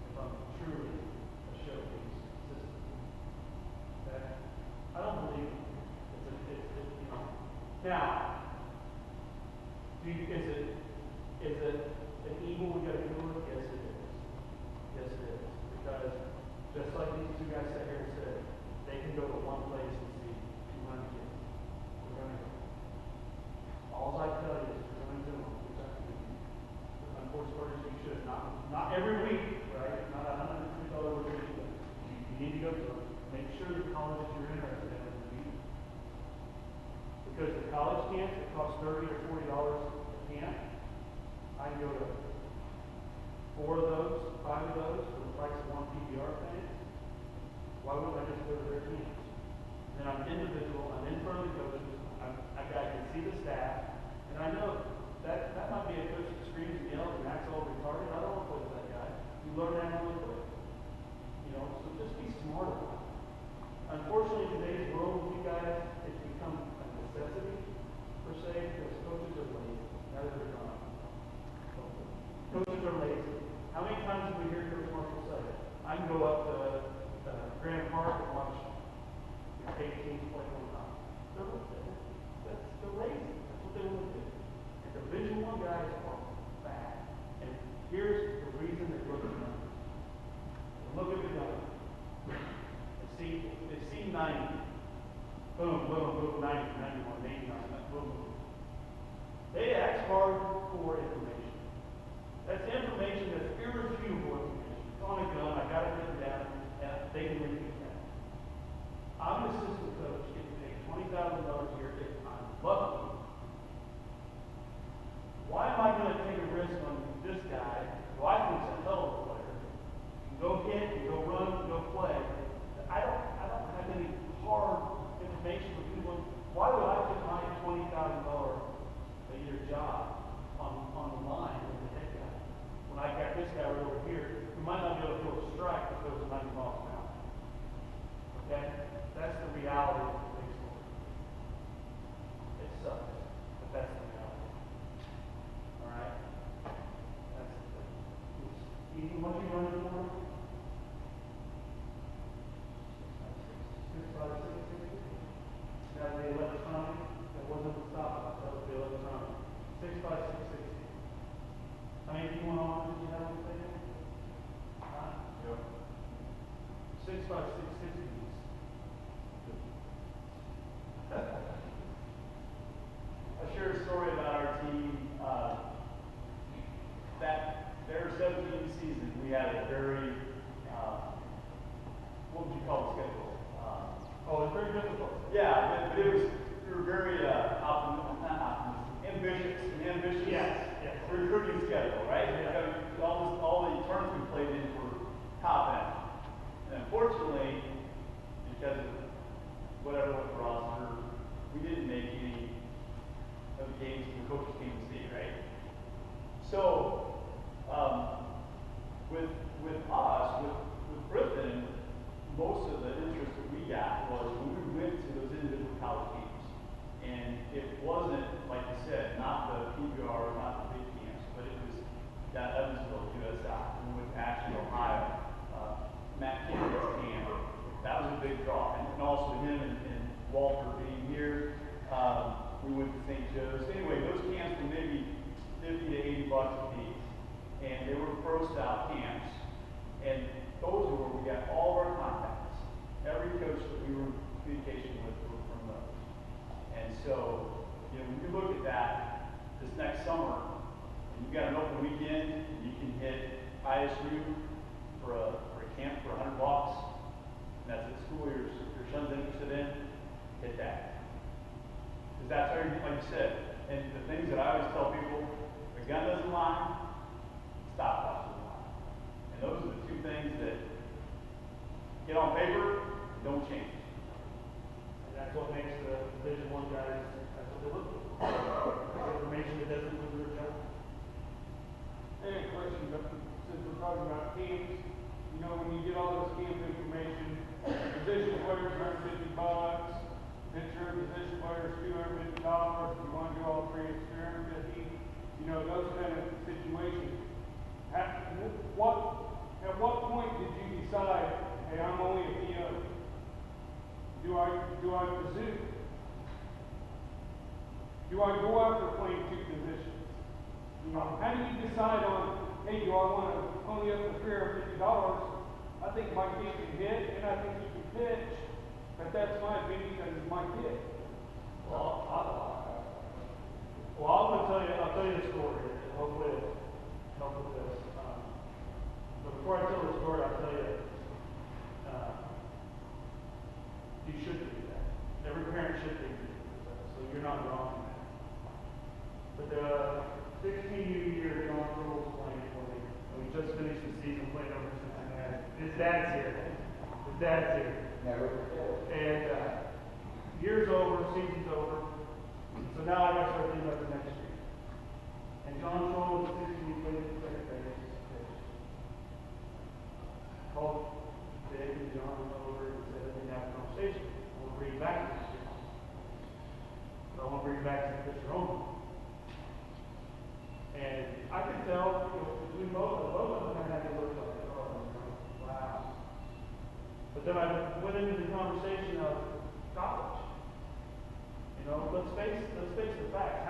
if I'm truly a showcase system? Okay? I don't believe it. You know. Now, is it an evil we gotta deal with? Yes, it is. Yes, it is. Because just like these two guys sat here and said, they can go to one place and see 200 kids. We're gonna go. All I tell you is we're gonna do them. Unfortunately, you should not every week, right? Not $150 a week. You need to go to them. Make sure the colleges you're interested in are be. Because the college camps that cost $30 or $40 a camp, I can go to 4 of those, 5 of those for the price of one PBR thing. Why wouldn't I just go to their camps? And then I'm individual, I'm in front of the coaches, I can see the staff, and I know that might be a coach that screams and yells and acts all retarded. I don't want to play with that guy. You learn that really quick. You know, so just be smart about it. Unfortunately, in today's world with you guys, it's become a necessity, per se, because coaches are lazy. Now that they're gone. Coaches are lazy. How many times have we heard Coach Marshall say, I can go up to Grand Park and watch the Cape teams play one time. They're lazy. That's what they want to do. And Division I guys are bad. And here's the reason they look at numbers. Look at the numbers. They see 90. Boom, boom, boom, 90, 91, 89, boom, boom. They ask hard for information. That's information that's irrefutable information. It's on a gun, I got it written down, and they can repeat that. I'm an assistant coach, getting paid $20,000 a year if I'm lucky. Why am I going to take a risk on this guy, who I think is a hell of a player? You go hit, you go run, you go play. I don't have any hard information for people. Why would I put my $20,000 a year job on the line with the head guy? When I got this guy right over here, who might not be able to throw a strike that goes 90 miles an hour. Okay? That's the reality of baseball. It sucks, but that's the reality. Alright? That's even what you run for. 6, 5, 6, 6. Now the electronic, that wasn't the stop, that was the electronic. 6, 5, 6, 6. How many people on did you have on the table? Huh? Yep. 6, 5, 6, 6. I'll share a story about our team. That their 17th season, we had a very, what would you call the schedule? It's very difficult. Yeah, but we were very ambitious Yes. recruiting schedule, right? Yeah. All the tournaments we played in were top end. And unfortunately, because of whatever with the roster, we didn't make any of the games the coaches came to see, right? So, with us, with Griffin, most of the interest that we got was when we went to those individual college games. And it wasn't, like you said, not the PBR, not the big camps, but it was that Evansville, USI, we went to Ashland, Ohio, Matt Kennedy's camp. That was a big draw. And also him and Walter being here. We went to St. Joe's. Anyway, those camps were maybe $50 to $80 a piece. And they were pro-style camps. And those are where we got all of our contacts. Every coach that we were in communication with were from those. And so, when you look at that this next summer, and you've got an open weekend, and you can hit ISU for a camp for $100, and that's the school your son's interested in, hit that. Because that's how, like you said, and the things that I always tell people, the gun doesn't lie, stopwatch doesn't lie. And those are the two things that get on paper, don't change. And that's what makes the Division I guys, that's what they look for. Information that doesn't lose their job. Hey, question, but since we're talking about camps, when you get all this camp information, Division players $150, pitcher and position players, $250. If you want to do all three, it's $350. You know, those kind of situations. At what point did you decide, hey, I'm only a PO? Do I pursue? Do I go after playing two positions? You know, how do you decide on, hey, do I want to only up to $350? I think my kid can hit, and I think he can pitch, but that's my opinion because it's my kid. Well, I'll tell you the story, and hopefully it'll help with this. But before I tell the story, I'll tell you, you should do that. Every parent should do that, so you're not wrong in that. But the 16-year John Crowell's playing for me. And we just finished the season playing over Cincinnati. His dad's here. Never. And year's over, season's over. So now I got to start thinking about the next year. And John Crowell was 16, he played at second base. Called Dave and John over and said, "Let me have a conversation. I want to bring you back this year. So I want to bring you back to the pitcher only." And I could tell, you know, we both of them had to look like, oh, wow. But then I went into the conversation of college. You know, let's face the facts.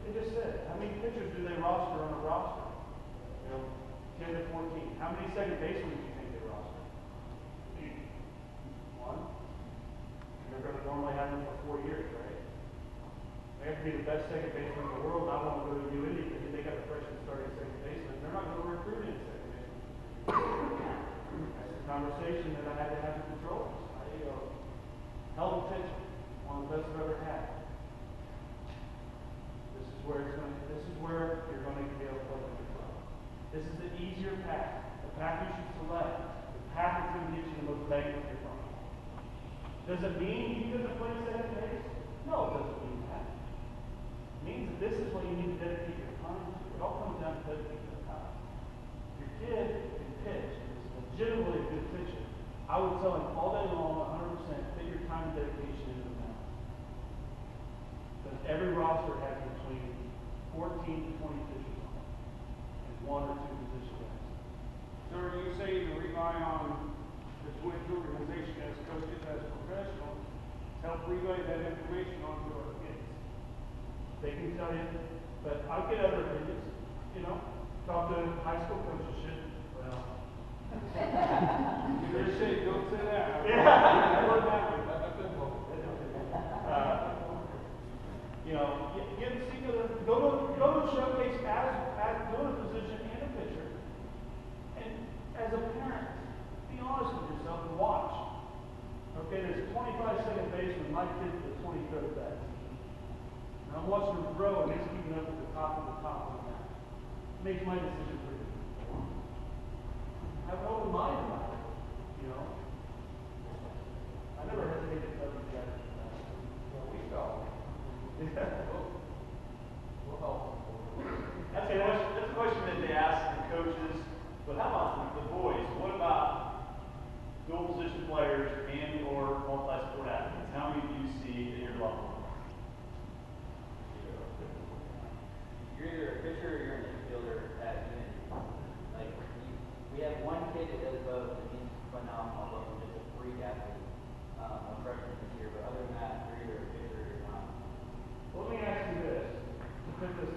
They just said, how many pitchers do they roster on a roster? You know, 10 to 14. How many second basemen do you think they roster? One. And they're going to normally have them for 4 years, right? They have to be the best second baseman in the world. I want to go to do anything. They got a freshman starting second baseman. They're not going to recruit any second baseman. That's the conversation that I had to have with the controllers. Hell of a pitcher, one of the best I've ever had. This is where you're going to be able to play with your club. This is the easier path. The path you should select. The path that's going to get you the most bang with your club. Does it mean he doesn't play second base? No, it doesn't mean that. It means that this is what you need to dedicate your time to. It all comes down to dedicating your time. Your kid can pitch, and is legitimately a good pitcher. I would tell him all day long, 100%, put your time and dedication into the mound. Because every roster has between 14 to 20 pitchers on it, and 1 or 2 position guys. So are you saying to rely on the Twins organization as coaches, as professionals, to help relay that information onto our kids? They can tell you, but I'll get other opinions. You know, talk to high school coaches. Well, Don't say that. yeah. Never happened. You know, go to a showcase as doing a position and a pitcher, and as a parent, be honest with yourself and watch. Okay, there's a 25 second baseman. My kid's the 23rd bat. And I'm watching him grow, and he's keeping up at the top of that. Makes my decision pretty good. Have an open mind about it, you know. I never hesitated to tell these guys. We felt. We'll help. That's a question that they ask the coaches, but how about the boys? What about dual position players and or multi-sport athletes? How many do you see at your level? You're either a pitcher or you're an infielder at Unity. Like, we have one kid that does both, and he's phenomenal, but he's just a freak athlete, a freshman this year. But other than that, you're either a pitcher or you're not. Let me ask you this. Put this.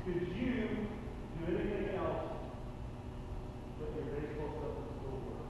Could you do anything else with your baseball stuff in school work?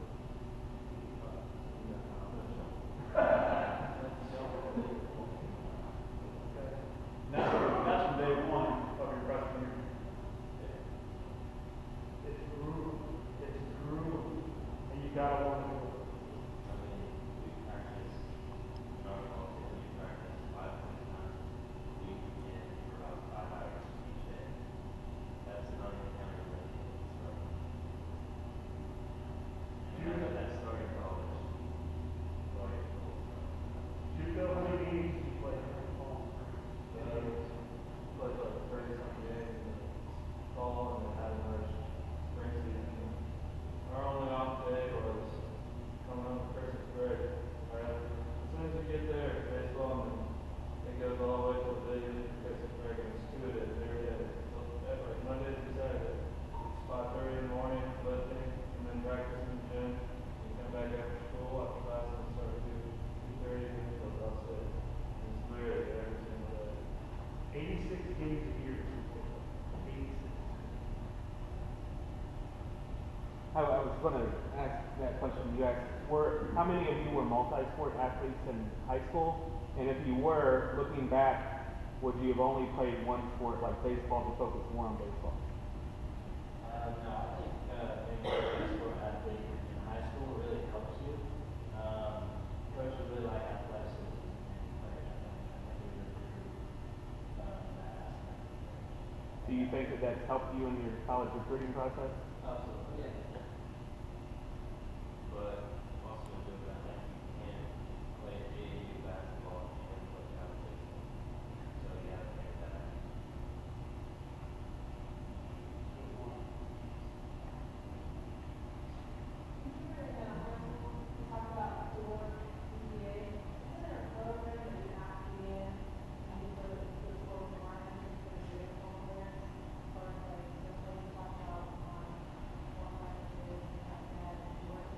86 games a year. 86. I was going to ask that question you asked. How many of you were multi-sport athletes in high school? And if you were, looking back, would you have only played one sport like baseball to focus more on baseball? No, I think being a sport athlete in high school really helps you. Coaches really like athleticism and players. I think we went through that aspect. Do you think that that's helped you in your college recruiting process? Absolutely. Yeah. But also doing that, like you can't play AAU basketball and play college baseball. So you have to make that happen.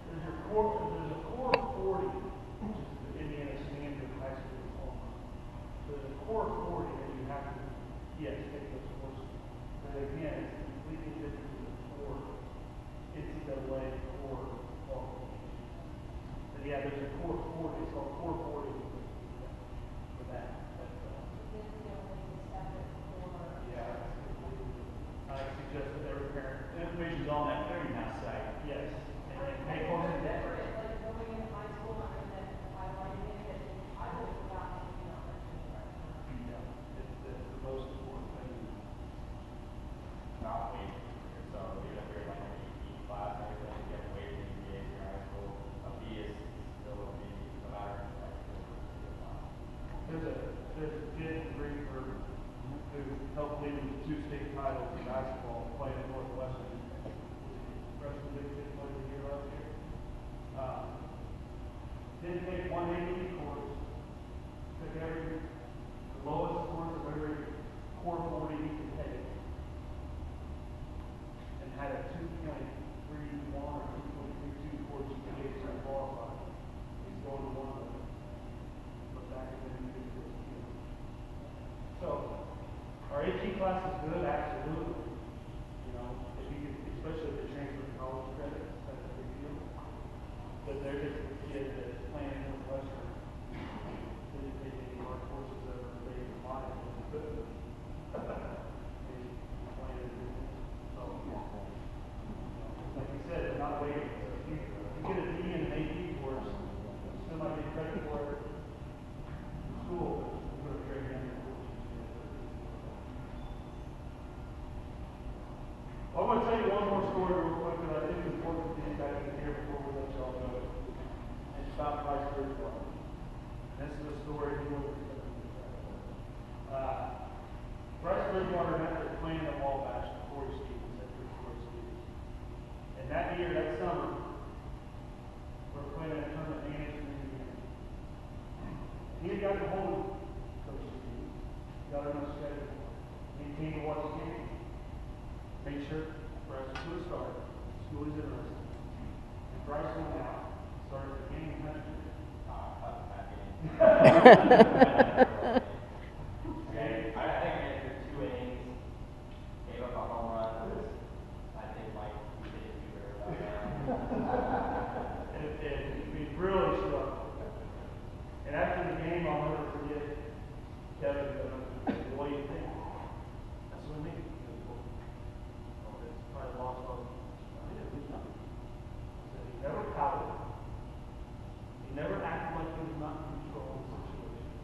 There's a core of 40, which is the Indiana standard high school diploma. So there's a core of 40 that you have to, yes, take those courses. But again, it's completely different than the core NCAA core qualification. But yeah, there's a core 40, it's called core 40 for that. Yeah, I suggest that every parent. The information's on that clearinghouse site. Yes. And they post it there. Yeah, it's the most important thing. Not wait. So even if you're like an AP class and everything, you have to wait for the in your high school. A B is still a B, no matter like There's a kid in Greenburg who helped lead with 2 state titles in basketball, playing at Northwestern. Freshman big kid played the year last year. Didn't take one AP course. Took the lowest course of every core 40 he could take. And had a 2.31 or 2.32 core GPA to qualify. He's going to one of them. But back in the So, our AP class is good, absolutely. You know, if you could, especially if they transfer to college credits, that's a big deal. But they're just a kid that's playing in Northwestern. Didn't take any of our courses ever, they even lied, they couldn't. He's playing in So, like you said, they're not waiting. So if you get a D in an AP course, you still might get credit for it in school, but you're going to trade down your course. I want to tell you one more story real quick that I think is important for these guys to hear before we let y'all know. It's about Bryce Bridgewater. This is a story he was Bryce Bridgewater met with playing the Wabash at Corey Stevens, at Corey Stevens. And that year, that summer, we were playing a tournament in Indiana. He had gotten a hold of Coach Stevens, got him on a schedule. He came to watch the game. Make sure Bryce was going to start. School is interested. And Bryce went out, started the game country. Okay, I think I threw 2 innings, gave up a home run. I think Mike didn't do very well. And we really struggled. And after the game, I'll never forget Kevin, what do you think? That's what I mean. It's probably lost on. I didn't do nothing. He never pouted. He never acted like he was not in control of the situation.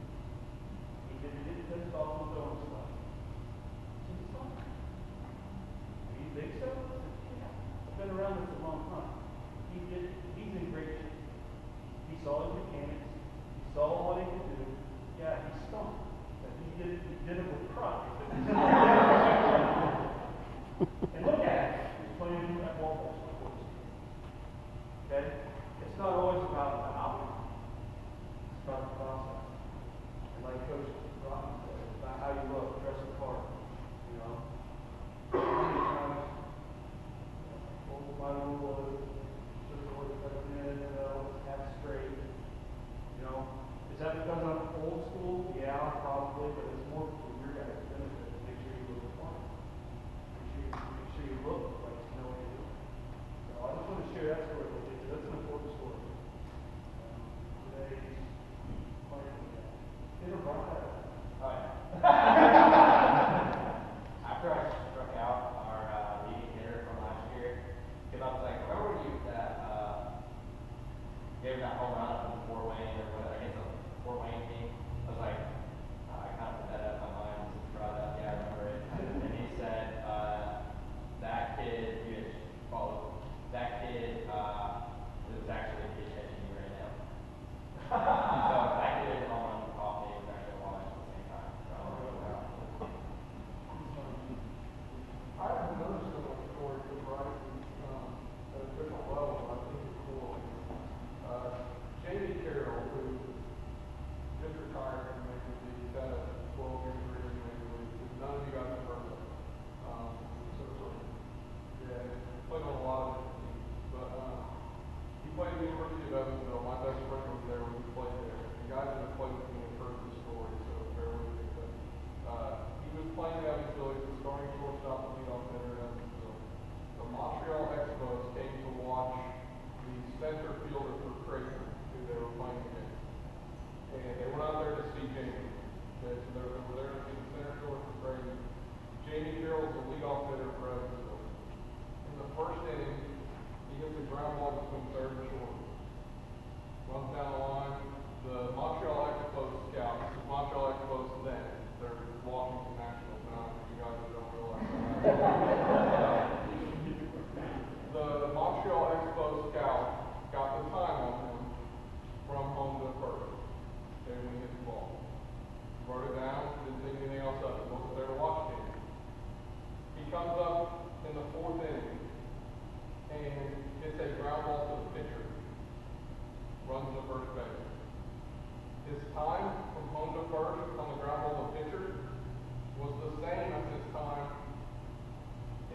He didn't piss off his own stuff. It's fine. Do you think so? Yeah. I've been around this a long time. He's in great shape. He saw his mechanics. He saw what he could do. Yeah, he stunk. But he did it with pride. And look at it. He's playing at Wabash, of course. Okay? It's not always about the outcome. It's about the process. And like Coach Broughton said, it's about how you look, dress the part. You know? How many times, my rule was, just the word half straight. You know? Is that because I'm old school? Yeah, probably, but it's more for your guys' benefit.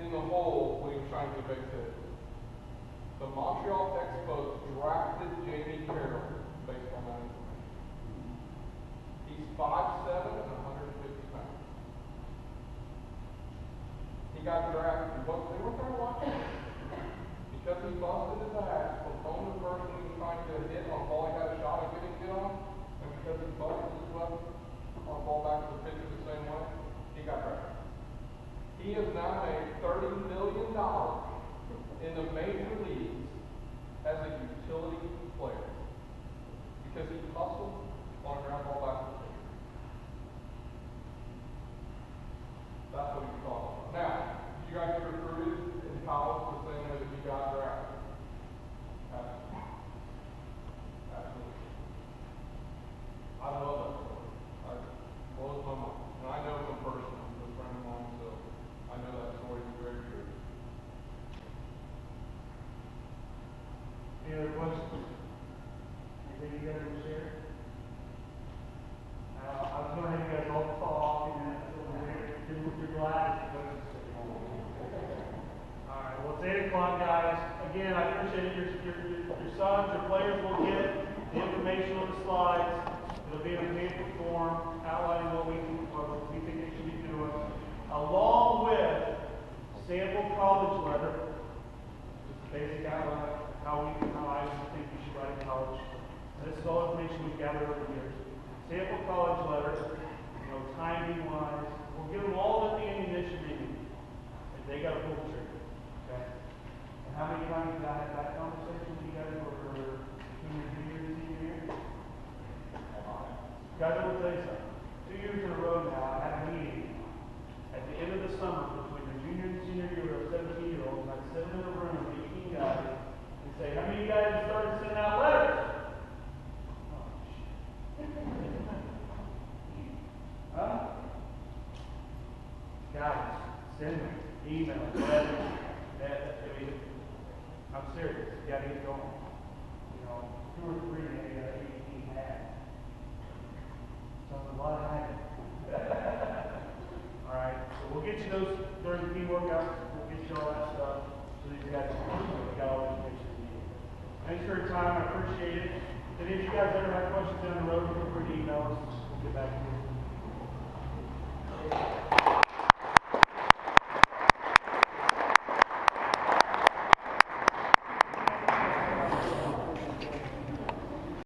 in the hole when he was trying to get base hit. The Montreal Expos drafted Jamie Carroll based on that information. He's 5'7" and 150 pounds. He got drafted. They weren't going to watch him. Because he busted his ass from home to first when he was trying to hit on a ball he got a shot at getting hit on, and because he busted his butt on a ball back to the pitcher the same way, he got drafted. He has now made $30 million in the major leagues as a utility player because he hustled on a ground ball back to the pitcher. That's what he's talking about. Now, did you guys get recruited in college the same way that you got drafted? Absolutely. Absolutely. I love that story. It blows my mind. And I know him personally. He's a friend of mine, so I know that story is very true. Any other questions? Anything you guys want to share? I was going to have you guys all fall off in that over there. Do with your glasses. All right, well, it's 8 o'clock, guys. Again, I appreciate it. Your sons, your players will get the information on the slides. It'll be in a paper form outlining what we think they should be doing, along with sample college letter, just a basic outline of how I think you should write in college. And this is all information we've gathered over the years. Sample college letter, timing wise. We'll give them all at the ammunition meeting, and they got to pull the trigger. Okay? And how many times did I have that conversation with you guys over junior and senior year? Guys, I will tell you something. 2 years in a row now, I had a meeting at the end of the summer between the junior and senior year of 17-year-olds, and I'd sit them in a room with 18 guys and say, how many of you guys have started sending out letters? Oh, shit. Huh? Guys, send me emails, letters. I'm serious. You gotta get going. 2 or 3 maybe 18 had. So a lot of hiding. All right, so we'll get you those during the team workouts. We'll get you all that stuff so that you guys got all the information you need. Thanks for your time. I appreciate it. And if you guys ever have questions down the road, feel free to email us. We'll get back to you.